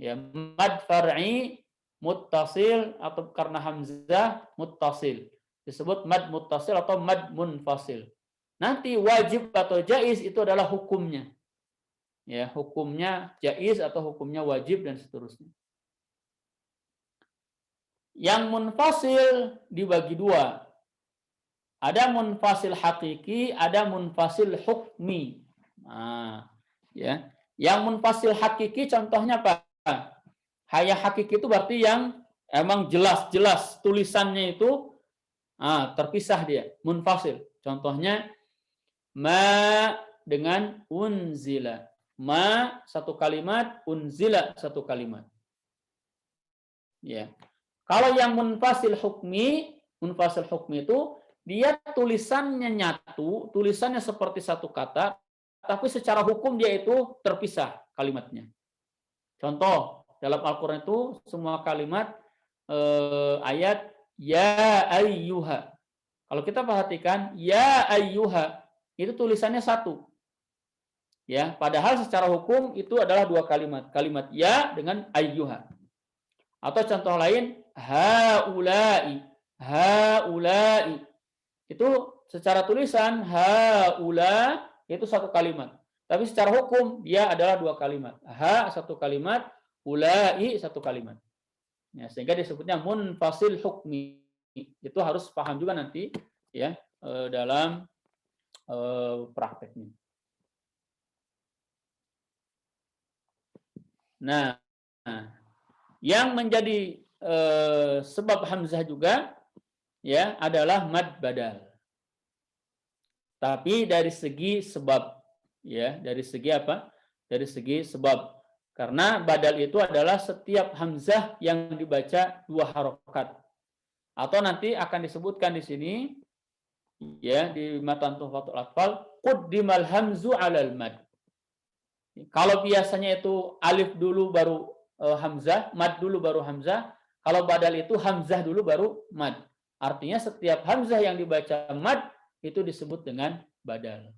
Ya, mad far'i muttasil atau karena hamzah muttasil. Disebut mad muttasil atau mad munfasil. Nanti wajib atau jaiz itu adalah hukumnya. Ya, hukumnya jaiz atau hukumnya wajib dan seterusnya. Yang munfasil dibagi 2. Ada munfasil hakiki, ada munfasil hukmi. Nah, ya. Yang munfasil hakiki contohnya apa? Hayah hakiki itu berarti yang emang jelas-jelas tulisannya itu terpisah dia, munfasil. Contohnya ma dengan unzila. Ma satu kalimat, unzila satu kalimat. Ya. Kalau yang munfasil hukmi itu dia tulisannya nyatu, tulisannya seperti satu kata, tapi secara hukum dia itu terpisah kalimatnya. Contoh, dalam Al-Quran itu semua kalimat ayat ya ayyuha. Kalau kita perhatikan ya ayyuha itu tulisannya satu. Ya, padahal secara hukum itu adalah 2 kalimat. Kalimat ya dengan ayyuha. Atau contoh lain haula'i. Haula'i. Itu secara tulisan haula itu satu kalimat. Tapi secara hukum dia adalah 2 kalimat. Ha satu kalimat, ula'i satu kalimat. Ya, sehingga disebutnya munfasil hukmi. Itu harus paham juga nanti ya dalam prakteknya. Nah, yang menjadi sebab hamzah juga ya adalah mad badal. Tapi dari segi sebab ya, dari segi apa? Dari segi sebab. Karena badal itu adalah setiap hamzah yang dibaca 2 harokat. Atau nanti akan disebutkan di sini ya di matan Tuhfatul Atfal quddimal hamzu 'alal mad. Kalau biasanya itu alif dulu baru hamzah, mad dulu baru hamzah. Kalau badal itu hamzah dulu baru mad. Artinya setiap hamzah yang dibaca mad itu disebut dengan badal.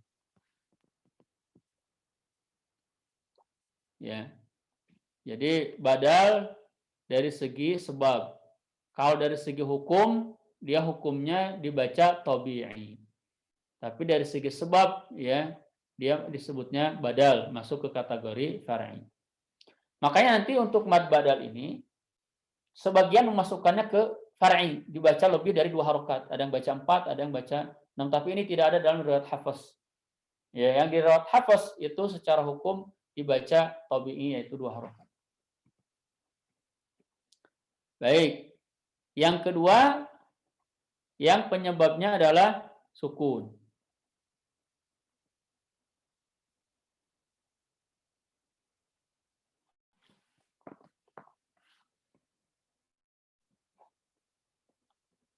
Ya. Jadi badal dari segi sebab. Kalau dari segi hukum, dia hukumnya dibaca tabi'i. Tapi dari segi sebab ya, dia disebutnya badal, masuk ke kategori far'i. Makanya nanti untuk mad badal ini sebagian memasukkannya ke far'i, dibaca lebih dari 2 harokat. Ada yang baca 4, ada yang baca 6, tapi ini tidak ada dalam riwayat Hafs. Ya, yang di riwayat Hafs itu secara hukum dibaca tabi'i, yaitu 2 harokat. Baik. Yang kedua, yang penyebabnya adalah sukun.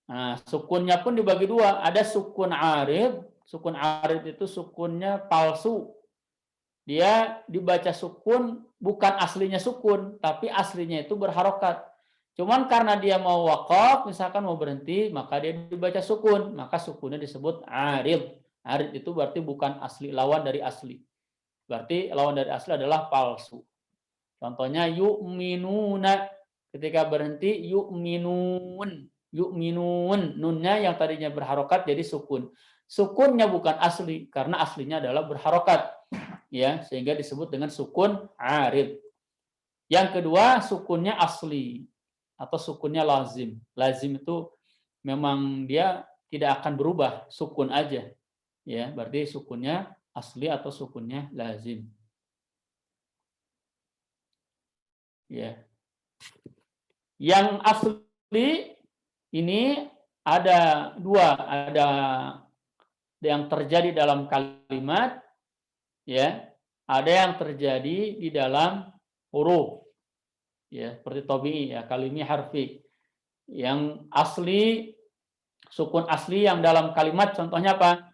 Nah, sukunnya pun dibagi 2. Ada sukun arid. Sukun arid itu sukunnya palsu. Dia dibaca sukun, bukan aslinya sukun, tapi aslinya itu berharokat. Cuman karena dia mau waqaf, misalkan mau berhenti, maka dia dibaca sukun. Maka sukunnya disebut arid. Arid itu berarti bukan asli, lawan dari asli. Berarti lawan dari asli adalah palsu. Contohnya yu'minuna. Ketika berhenti yu'minun. Yu'minun, nunnya yang tadinya berharokat jadi sukun. Sukunnya bukan asli karena aslinya adalah berharokat, ya, sehingga disebut dengan sukun arid. Yang kedua, sukunnya asli atau sukunnya lazim. Lazim itu memang dia tidak akan berubah, sukun aja, ya, berarti sukunnya asli atau sukunnya lazim, ya. Yang asli ini ada 2, ada yang terjadi dalam kalimat, ya, ada yang terjadi di dalam huruf, ya, seperti tabi'i, ya, kalimi harfi. Yang asli, sukun asli yang dalam kalimat, contohnya apa?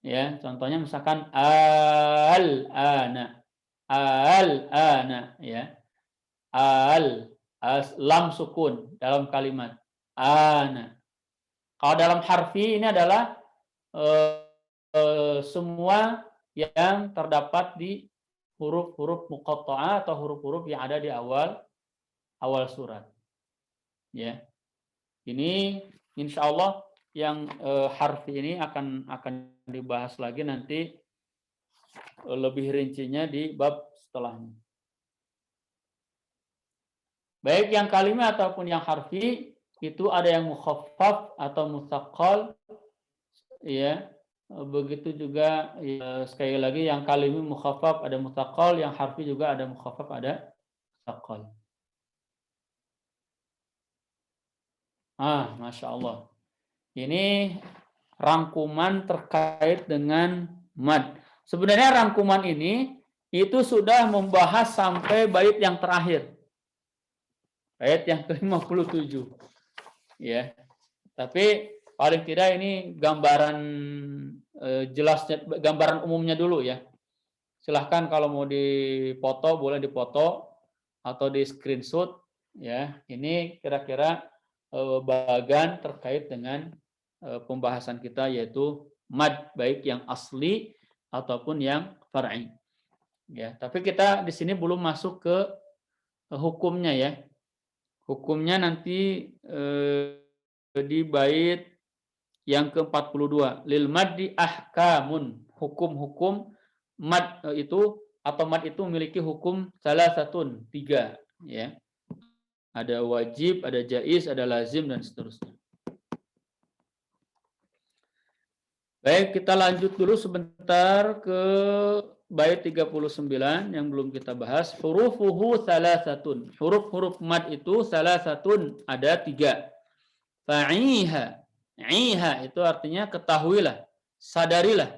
Ya, contohnya misalkan al-ana, al-ana, ya, lam sukun dalam kalimat. Ana. Kalau dalam harfi ini adalah semua yang terdapat di huruf-huruf muqatta'ah atau huruf-huruf yang ada di awal surat. Ya. Ini insya Allah yang harfi ini akan dibahas lagi nanti lebih rincinya di bab setelahnya. Baik yang kalimat ataupun yang harfi itu ada yang mukhaffaf atau mutsaqqal, ya. Begitu juga, ya, sekali lagi yang kalimi mukhaffaf ada mutsaqqal, yang harfi juga ada mukhaffaf ada mutsaqqal. Masya Allah. Ini rangkuman terkait dengan mad. Sebenarnya rangkuman ini itu sudah membahas sampai bait yang terakhir. Bait yang ke-57. Ya. Tapi paling tidak ini gambaran jelasnya, gambaran umumnya dulu, ya. Silahkan kalau mau dipoto boleh dipoto atau di screenshot, ya. Ini kira-kira bagian terkait dengan pembahasan kita, yaitu mad, baik yang asli ataupun yang far'i. Ya, tapi kita di sini belum masuk ke hukumnya, ya. Hukumnya nanti di bait yang ke-42. Lil maddi ahkamun. Hukum-hukum mad itu, atau mad itu memiliki hukum salah satu 3, ya. Ada wajib, ada jaiz, ada lazim, dan seterusnya. Baik, kita lanjut dulu sebentar ke bait 39 yang belum kita bahas. Hurufuhu salasatun. Huruf-huruf mad itu salasatun, ada 3. Fa'iha. Iha itu artinya ketahuilah, sadarilah.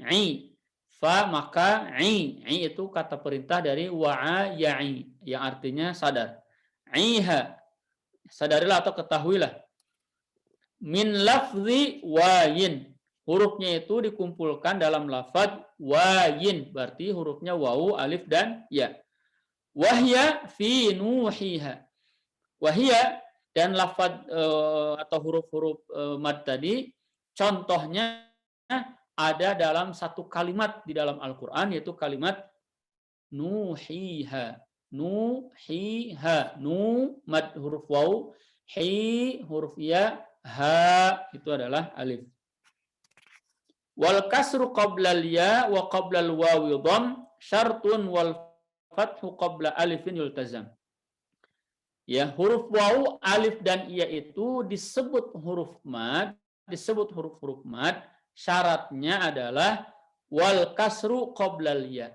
I. Fa maka i. I itu kata perintah dari wa'a ya'i yang artinya sadar. Iha. Sadarilah atau ketahuilah. Min lafzi wayin. Hurufnya itu dikumpulkan dalam lafaz wayin, berarti hurufnya wawu, alif, dan ya. Wahya fi nuhiha. Wahya, dan lafaz atau huruf-huruf mad tadi, contohnya ada dalam satu kalimat di dalam Al-Quran, yaitu kalimat nuhiha. Nuhiha. Nu, mad huruf wawu, hi huruf ya, ha itu adalah alif. Wal kasru qabla al-ya wa qabla al-wawi dham syartun wal fathu qabla alifin yultazam. Ya, huruf waw, alif dan ya itu disebut huruf mad, huruf mad, syaratnya adalah wal kasru qabla al-ya.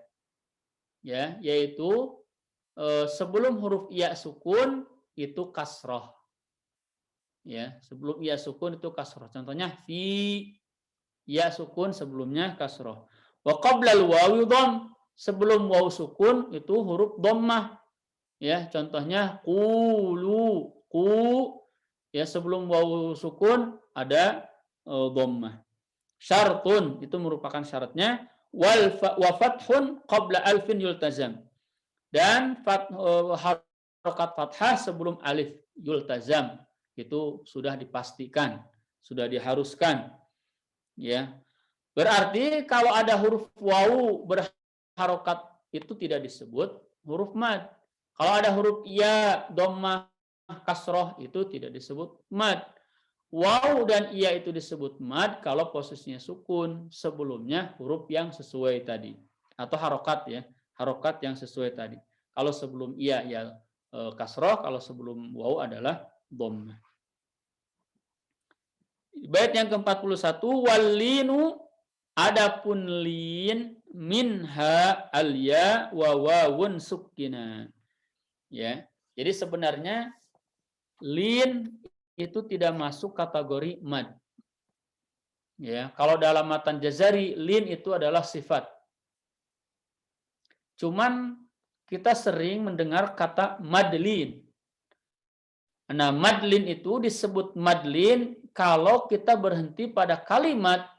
Ya, yaitu sebelum huruf ya sukun itu kasroh. Ya, sebelum ya sukun itu kasroh. Contohnya fi, ya sukun sebelumnya kasroh. Wa qablal wawi dham, sebelum waw sukun itu huruf dhammah. Ya, contohnya qulu, ya sebelum waw sukun ada dhammah. Syartun itu merupakan syaratnya, wa fathun qabla alfin yultazam. Dan harokat fathah sebelum alif yultazam itu sudah dipastikan, sudah diharuskan. Ya, berarti kalau ada huruf wawu berharokat itu tidak disebut huruf mad. Kalau ada huruf ya, dhammah, kasroh itu tidak disebut mad. Wawu dan iya itu disebut mad kalau posisinya sukun, sebelumnya huruf yang sesuai tadi, atau harokat ya, harokat yang sesuai tadi. Kalau sebelum iya ya kasroh, kalau sebelum wawu adalah dhammah. Bait yang ke-41, wallinu, adapun lin, minha al-ya wa wawun sukkina. Ya. Jadi sebenarnya lin itu tidak masuk kategori mad. Ya, kalau dalam matan Jazari lin itu adalah sifat. Cuman kita sering mendengar kata madlin. Nah, madlin itu disebut madlin kalau kita berhenti pada kalimat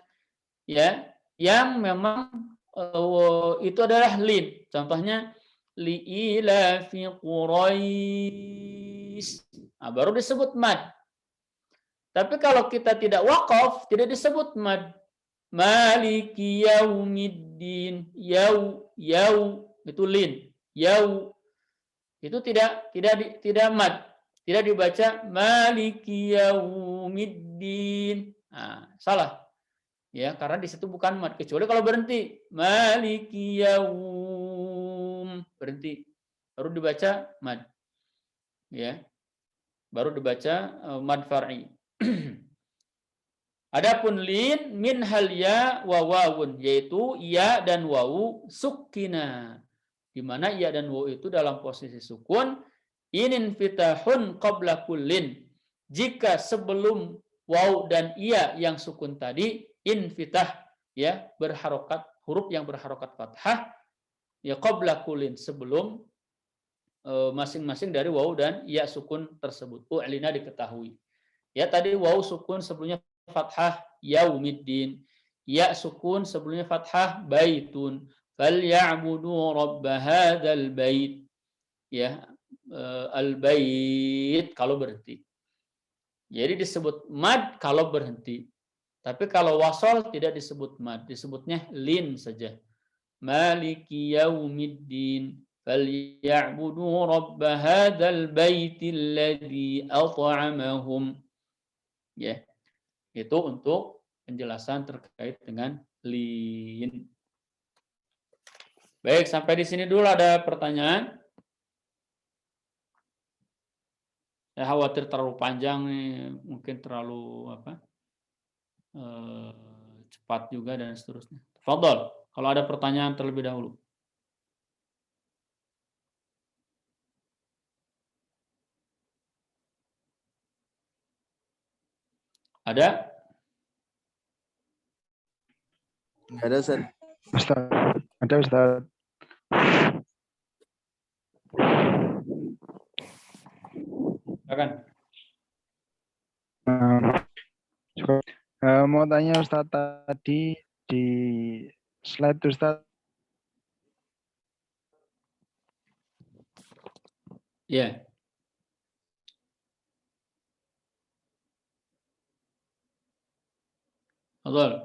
ya yang memang itu adalah lin. Contohnya li'ila fi Quraisy. Nah, baru disebut mad. Tapi kalau kita tidak waqaf, tidak disebut mad. Maliki yaumiddin, yau itu lin. Yau itu tidak mad. Tidak dibaca maliki yaumiddin. Nah, salah. Ya, karena di situ bukan mad, kecuali kalau berhenti. Maliki yaum, berhenti. Baru dibaca mad. Ya. Baru dibaca mad far'i. Adapun lin min hal ya wa wawun, yaitu ya dan wawu sukkina. Di mana ya dan wawu itu dalam posisi sukun. Inin fitahun qabla kullin. Jika sebelum waw dan iya yang sukun tadi infitah ya berharokat, huruf yang berharokat fathah ya qabla kullin, sebelum masing-masing dari waw dan iya sukun tersebut. U'lina diketahui. Ya tadi waw sukun sebelumnya fathah yaumiddin. Ya sukun sebelumnya fathah baitun. Falya'budu rabb hadzal bait. Ya, al-bait kalau berhenti. Jadi disebut mad kalau berhenti. Tapi kalau wasol tidak disebut mad, disebutnya lin saja. Maliki yaumiddin falya'budu rabb hadzal baitil ladzi at'amahum. Ya. Itu untuk penjelasan terkait dengan lin. Baik, sampai di sini dulu. Ada pertanyaan? Saya khawatir terlalu panjang nih, mungkin terlalu cepat juga dan seterusnya. Fadhol, kalau ada pertanyaan terlebih dahulu. Ada? Nggak ada, Ustaz. Ustaz, ada Ustaz. Silakan. Mau tanya Ustaz, tadi di slide Ustaz. Ya. Fadhol.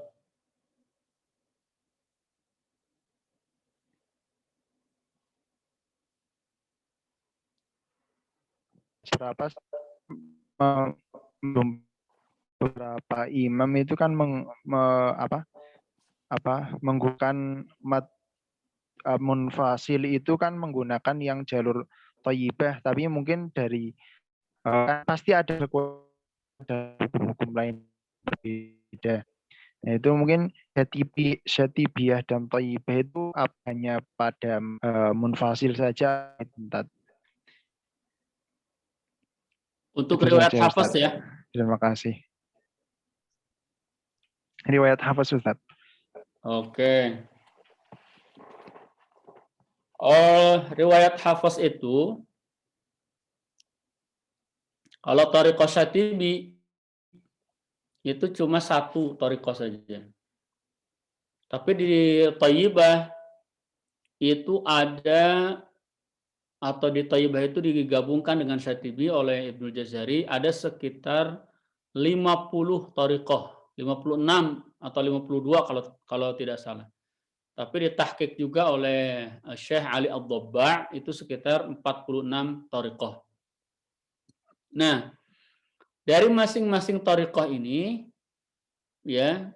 Beberapa imam itu kan menggunakan mad munfasil itu kan menggunakan yang jalur thayyibah, tapi mungkin dari kan pasti ada hukum lain berbeda. Nah, itu mungkin syatibiyah dan thayyibah itu hanya pada munfasil saja. Untuk Itu riwayat saja, hafaz Ustaz. ya. Terima kasih. Riwayat hafaz, Ustaz. Oke. Oh, riwayat hafaz itu kalau thariqah Syatibi itu cuma satu thariqah saja. Tapi di Thayyibah itu ada, atau di Thayyibah itu digabungkan dengan Syatibi oleh Ibnu Jazari, ada sekitar 50 thariqah, 56 atau 52 kalau tidak salah. Tapi ditahqiq juga oleh Syekh Ali Ad-Dabba' itu sekitar 46 thariqah. Nah, dari masing-masing thariqah ini ya,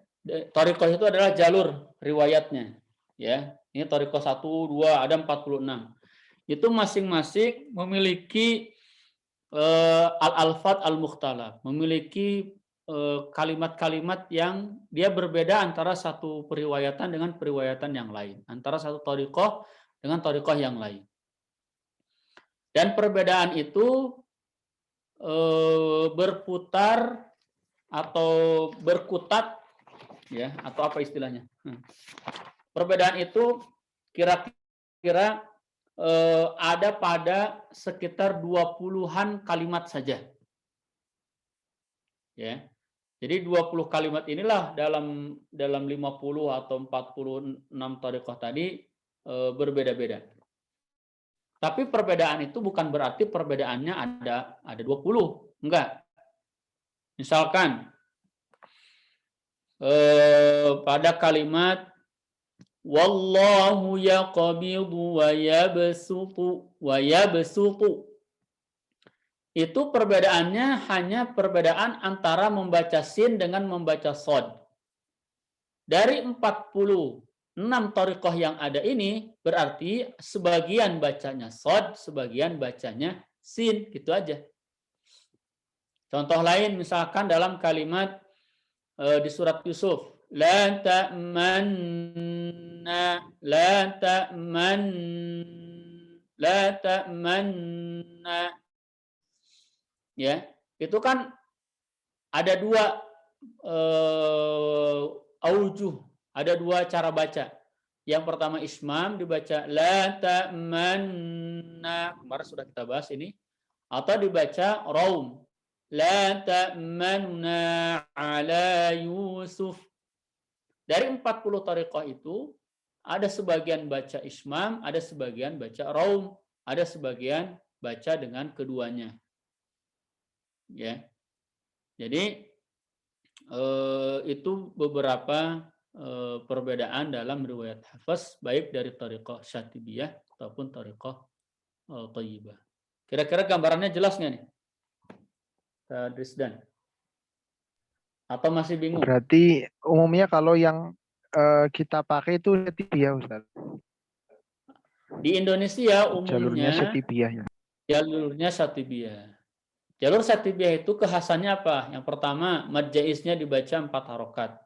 thariqah itu adalah jalur riwayatnya ya. Ini thariqah 1, 2, ada 46. Itu masing-masing memiliki al-alfat al-mukhtalaf, memiliki kalimat-kalimat yang dia berbeda antara satu periwayatan dengan periwayatan yang lain, antara satu thariqah dengan thariqah yang lain. Dan perbedaan itu berputar atau berkutat ya, atau apa istilahnya? Perbedaan itu kira-kira ada pada sekitar 20-an kalimat saja. Ya. Jadi 20 kalimat inilah dalam 50 atau 46 thariqah tadi berbeda-beda. Tapi perbedaan itu bukan berarti perbedaannya ada 20, enggak. Misalkan pada kalimat wallahu yaqbidu wa yabsutu itu perbedaannya hanya perbedaan antara membaca sin dengan membaca shad. Dari 46 thariqah yang ada ini berarti sebagian bacanya shad, sebagian bacanya sin, gitu aja. Contoh lain misalkan dalam kalimat di surat Yusuf, la ta'manna, ya, itu kan ada dua aujuh, ada dua cara baca. Yang pertama ismam dibaca la ta'manna, kemarin sudah kita bahas ini, atau dibaca raum, la ta'manna ala Yusuf. Dari 40 thariqah itu ada sebagian baca ismam, ada sebagian baca raum, ada sebagian baca dengan keduanya. Ya. Jadi itu beberapa perbedaan dalam riwayat hafaz baik dari thariqah Syatibiyah ataupun thariqah Thayyibah. Kira-kira gambarannya jelas nggak nih? Drisdan? Atau masih bingung? Berarti umumnya kalau yang kita pakai itu Syatibiyah, Ustaz. Di Indonesia umumnya Jalurnya Syatibiyah ya. Jalurnya Syatibiyah. Jalur Syatibiyah itu kekhasannya apa? Yang pertama, mad jaiznya dibaca 4 harokat.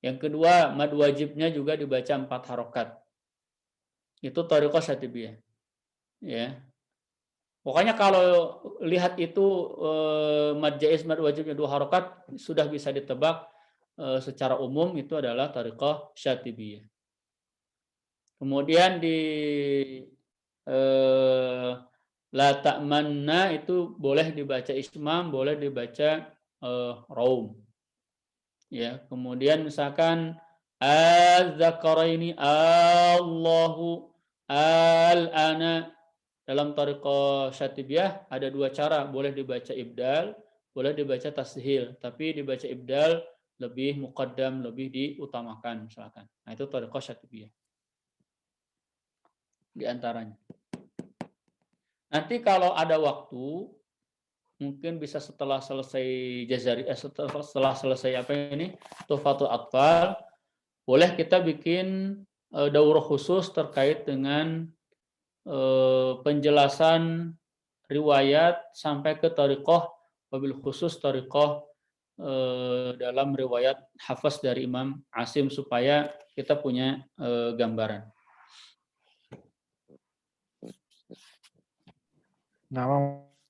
Yang kedua, mad wajibnya juga dibaca 4 harokat. Itu thariqah Syatibiyah. Ya. Pokoknya kalau lihat itu mad jaiz, mad wajibnya 2 harokat sudah bisa ditebak secara umum itu adalah thariqah Syatibiyah. Kemudian di la ta'manna itu boleh dibaca ismam, boleh dibaca raum. Ya, kemudian misalkan az-zakaraini Allahu al-ana, dalam thariqah Syatibiyah ada 2 cara, boleh dibaca ibdal, boleh dibaca tashil, tapi dibaca ibdal lebih muqaddam, lebih diutamakan misalkan. Nah, itu thariqah Syatibiyah. Di antaranya. Nanti kalau ada waktu, mungkin bisa setelah selesai Jazari, setelah selesai apa ini, Tuhfatul Atfal, boleh kita bikin daurah khusus terkait dengan penjelasan riwayat sampai ke thariqah, wabil khusus thariqah dalam riwayat Hafs dari Imam Asim, supaya kita punya gambaran. Nah,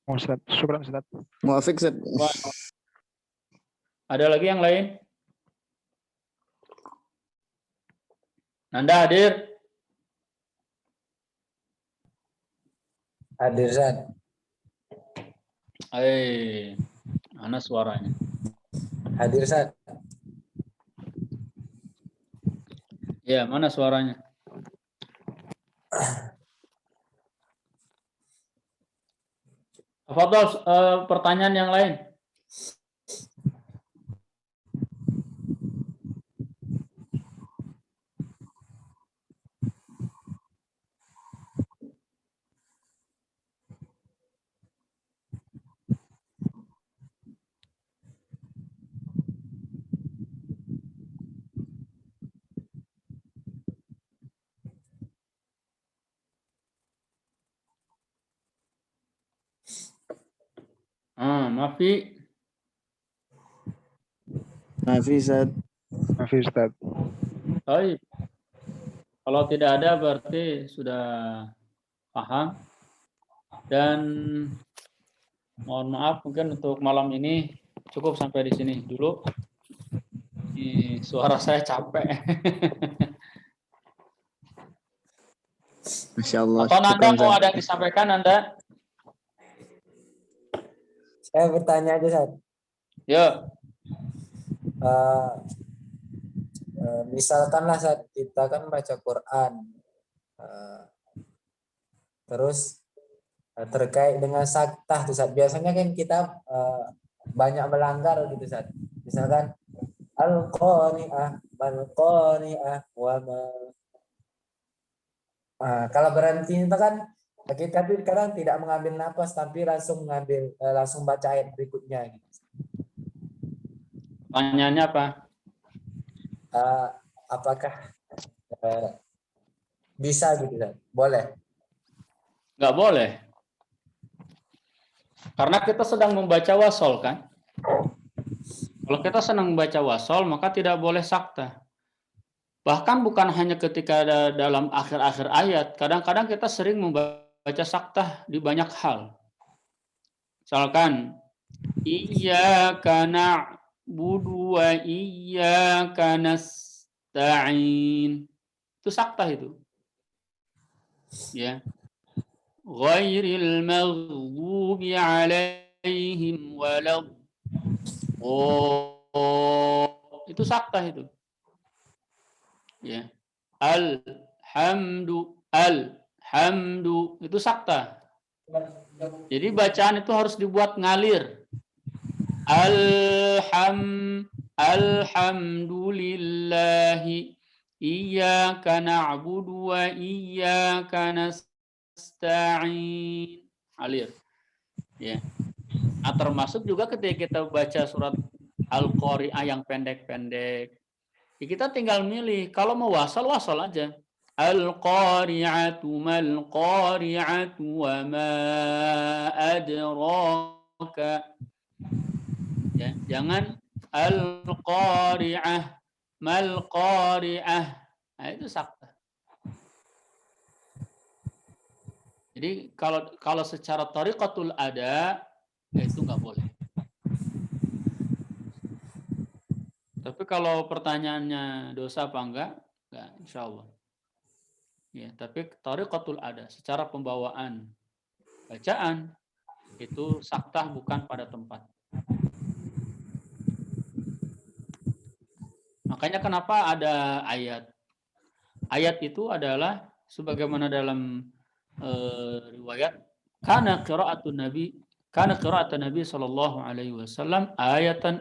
Ustaz. Syukran, Ustaz. Muafiq, Ustaz. Ada lagi yang lain? Nanda hadir? Hadir, Ustaz. Mana suaranya? Hadir, Ustaz. Ya, mana suaranya? Fadhol, pertanyaan yang lain. Mafi. Maaf, Ustaz. Maaf, Ustaz. Baik. Kalau tidak ada berarti sudah paham. Dan mohon maaf, mungkin untuk malam ini cukup sampai di sini dulu. Suara saya capek. Masya Allah. Atau Nanda Syukran, mau Ustaz. ada yang disampaikan, Nanda? Saya bertanya aja, Ustaz. Ya. Misalkanlah saat kita kan baca Quran, terus terkait dengan saktah tuh, Ustaz. Biasanya kan kita banyak melanggar gitu, Ustaz. Misalkan al-qani'ah, mal-qani'ah, wa ma. Kalau berhenti itu kan kita tuh kadang tidak mengambil nafas, tapi langsung langsung baca ayat berikutnya gitu. Pertanyaannya apa? Apakah bisa gitu, Ustaz? Boleh? Nggak boleh. Karena kita sedang membaca wasol, kan? Kalau kita sedang membaca wasol, maka tidak boleh sakta. Bahkan bukan hanya ketika ada dalam akhir-akhir ayat. Kadang-kadang kita sering membaca sakta di banyak hal. Misalkan, Iyyaka na'budu wa iyyaka nasta'in. Itu sakta itu. Ya. Ghairil maghdubi 'alaihim walad. Itu sakta itu. Ya. Alhamdu itu sakta. Jadi bacaan itu harus dibuat ngalir. Alhamdulillahi iyyaka na'budu wa iyyaka nasta'in. Alir. Ya. Nah, termasuk juga ketika kita baca surat Al-Qari'ah yang pendek-pendek. Ya, kita tinggal milih. Kalau mau wasal aja. Al-Qari'atu mal-Qari'atu wa ma adraka. Ya, jangan Al-Qari'ah mal-Qari'ah. Nah, itu sakta. Jadi kalau secara thariqatul ada, ya itu nggak boleh. Tapi kalau pertanyaannya dosa apa enggak insya Allah. Ya, tapi thariqatul ada, secara pembawaan bacaan itu saktah bukan pada tempat. Makanya kenapa ada ayat? Ayat itu adalah sebagaimana dalam riwayat kana qira'atun Nabi sallallahu alaihi wasallam ayatan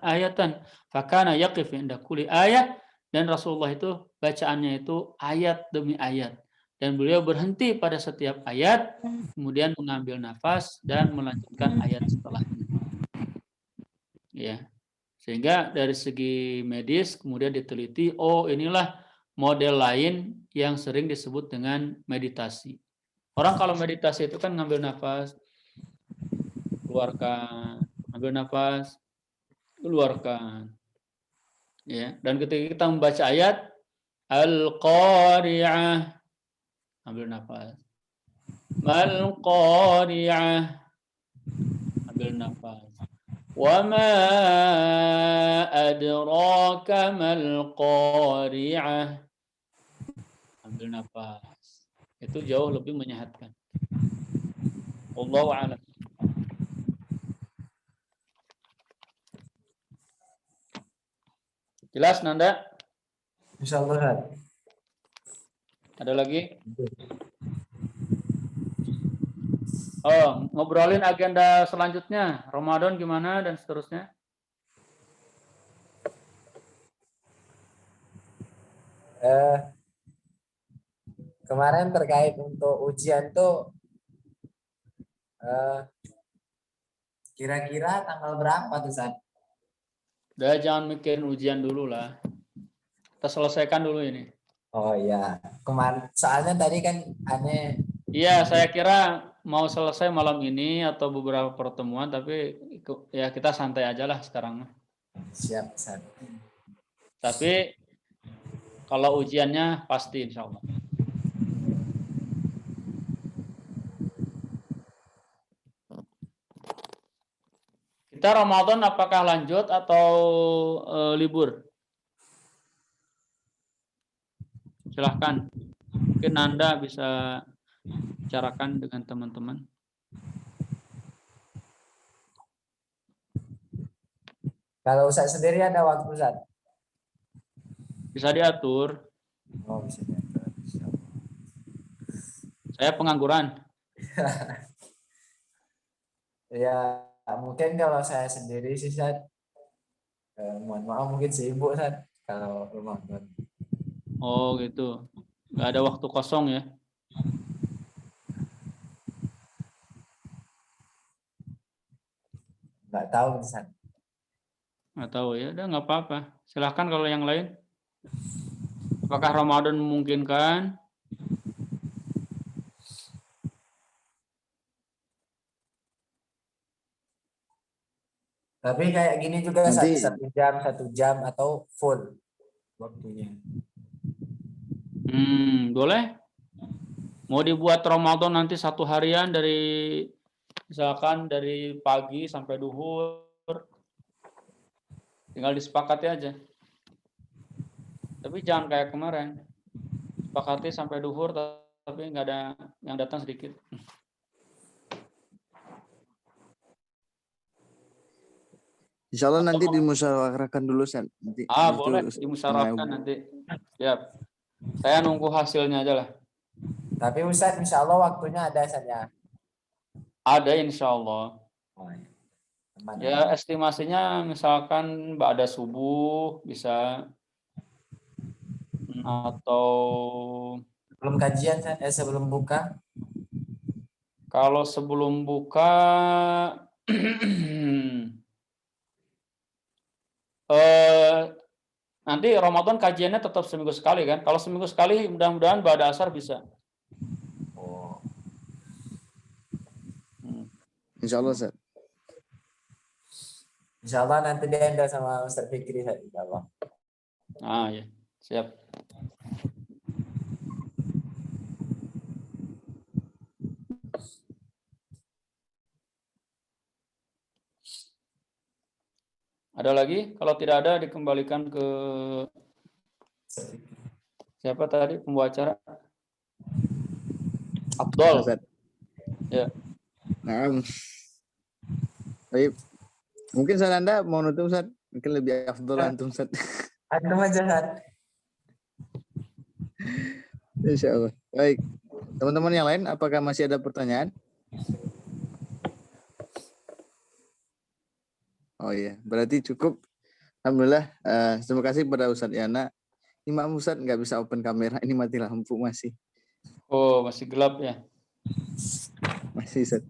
fakana yaqif inda kulli ayat, dan Rasulullah itu bacaannya itu ayat demi ayat, dan beliau berhenti pada setiap ayat kemudian mengambil nafas dan melanjutkan ayat setelahnya. Ya. Sehingga dari segi medis kemudian diteliti, inilah model lain yang sering disebut dengan meditasi. Orang kalau meditasi itu kan ngambil nafas, keluarkan, ambil nafas, keluarkan. Ya, dan ketika kita membaca ayat Al-Qari'ah, ambil nafas. Mal-Qari'ah, ambil nafas. Wa ma adraka mal-Qari'ah, ambil nafas. Itu jauh lebih menyehatkan. Wallahu a'lam. Jelas Nanda? Insyaallah Ustaz. Ada lagi? Oh, ngobrolin agenda selanjutnya. Ramadan gimana dan seterusnya. Kemarin terkait untuk ujian tuh kira-kira tanggal berapa tuh Ustaz? Udah jangan mikirin ujian dulu lah. Kita selesaikan dulu ini. Oh iya, kemarin soalnya tadi kan aneh. Iya, saya kira mau selesai malam ini atau beberapa pertemuan, tapi ya kita santai aja lah sekarang. Siap Ustaz. Tapi kalau ujiannya pasti insya Allah. Kita Ramadan apakah lanjut atau libur? Silahkan. Mungkin Anda bisa bicarakan dengan teman-teman. Kalau Ustaz sendiri ada waktu Ustaz? Bisa diatur. Oh, bisa diatur. Saya pengangguran. Ya, mungkin kalau saya sendiri sih Ustaz, mohon maaf mungkin sibuk Ustaz kalau Ramadan. Oh gitu. Nggak ada waktu kosong ya? Nggak tahu Ustaz. Nggak tahu ya. Udah nggak apa-apa. Silahkan kalau yang lain. Apakah Ramadan memungkinkan? Tapi kayak gini juga Nanti- satu jam atau full waktunya. Boleh. Mau dibuat Ramadan nanti 1 harian dari misalkan dari pagi sampai duhur. Tinggal disepakati aja. Tapi jangan kayak kemarin. Sepakati sampai duhur tapi nggak ada yang datang sedikit. Insya Allah nanti dimusyawarahkan dulu, San. Nanti Boleh dimusyawarahkan nanti. Siap. Saya nunggu hasilnya aja lah. Tapi Ustaz, insya Allah waktunya ada saja. Ada insya Allah. Oh, ya. Teman. Ya estimasinya misalkan ba'da subuh bisa atau Belum kajian sebelum buka. kalau sebelum buka nanti Ramadan kajiannya tetap seminggu sekali kan? Kalau seminggu sekali mudah-mudahan ba'da asar bisa. Oh. Insya Allah, San. Insya Allah nanti dihandle sama Ustaz Fikri insya Allah. Ya, siap. Ada lagi? Kalau tidak ada dikembalikan ke siapa tadi pembawa acara? Abdul. Ustaz. Ya. Nah, baik. Mungkin San Anda mau nutup, Ustaz? Mungkin lebih afdol antum, Ustaz. Antum aja Ustaz. Insya Allah. Baik. Teman-teman yang lain, apakah masih ada pertanyaan? Oh iya, berarti cukup. Alhamdulillah. Terima kasih kepada Ustadz Yana. Ini maaf Ustadz nggak bisa open kamera, ini mati lampu masih. Oh, masih gelap ya? Masih Ustadz.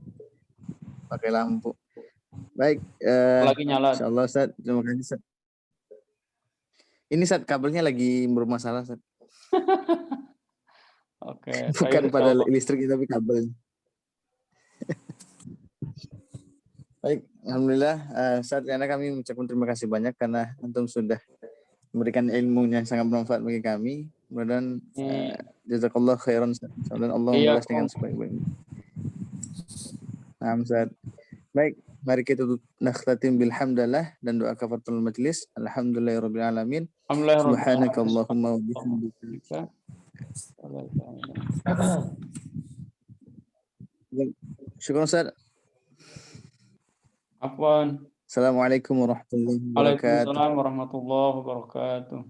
Pakai lampu. Baik. Lagi nyala. Insya Allah Ustadz, terima kasih Ustadz. Ini Ustadz kabelnya lagi bermasalah Ustadz. Oke, Bukan baik, pada insyaallah. listrik tapi kabel. Baik, alhamdulillah saat karena kami mengucapkan terima kasih banyak karena antum sudah memberikan ilmu yang sangat bermanfaat bagi kami. Mudah-mudahan jazakallah khairan Ustaz. Dan Allah Iya, membalas dengan sebaik-baiknya. Nah, Ustaz. Baik, mari kita nakhtatim bilhamdalillah dan doa kafaratul majlis. Alhamdulillahirabbil alamin. alhamdulillah rabbil alamin. Subhanakallahumma wa bihamdika. Syukran Ustaz. Afwan. Assalamualaikum warahmatullahi wabarakatuh. Waalaikumsalam warahmatullahi wabarakatuh.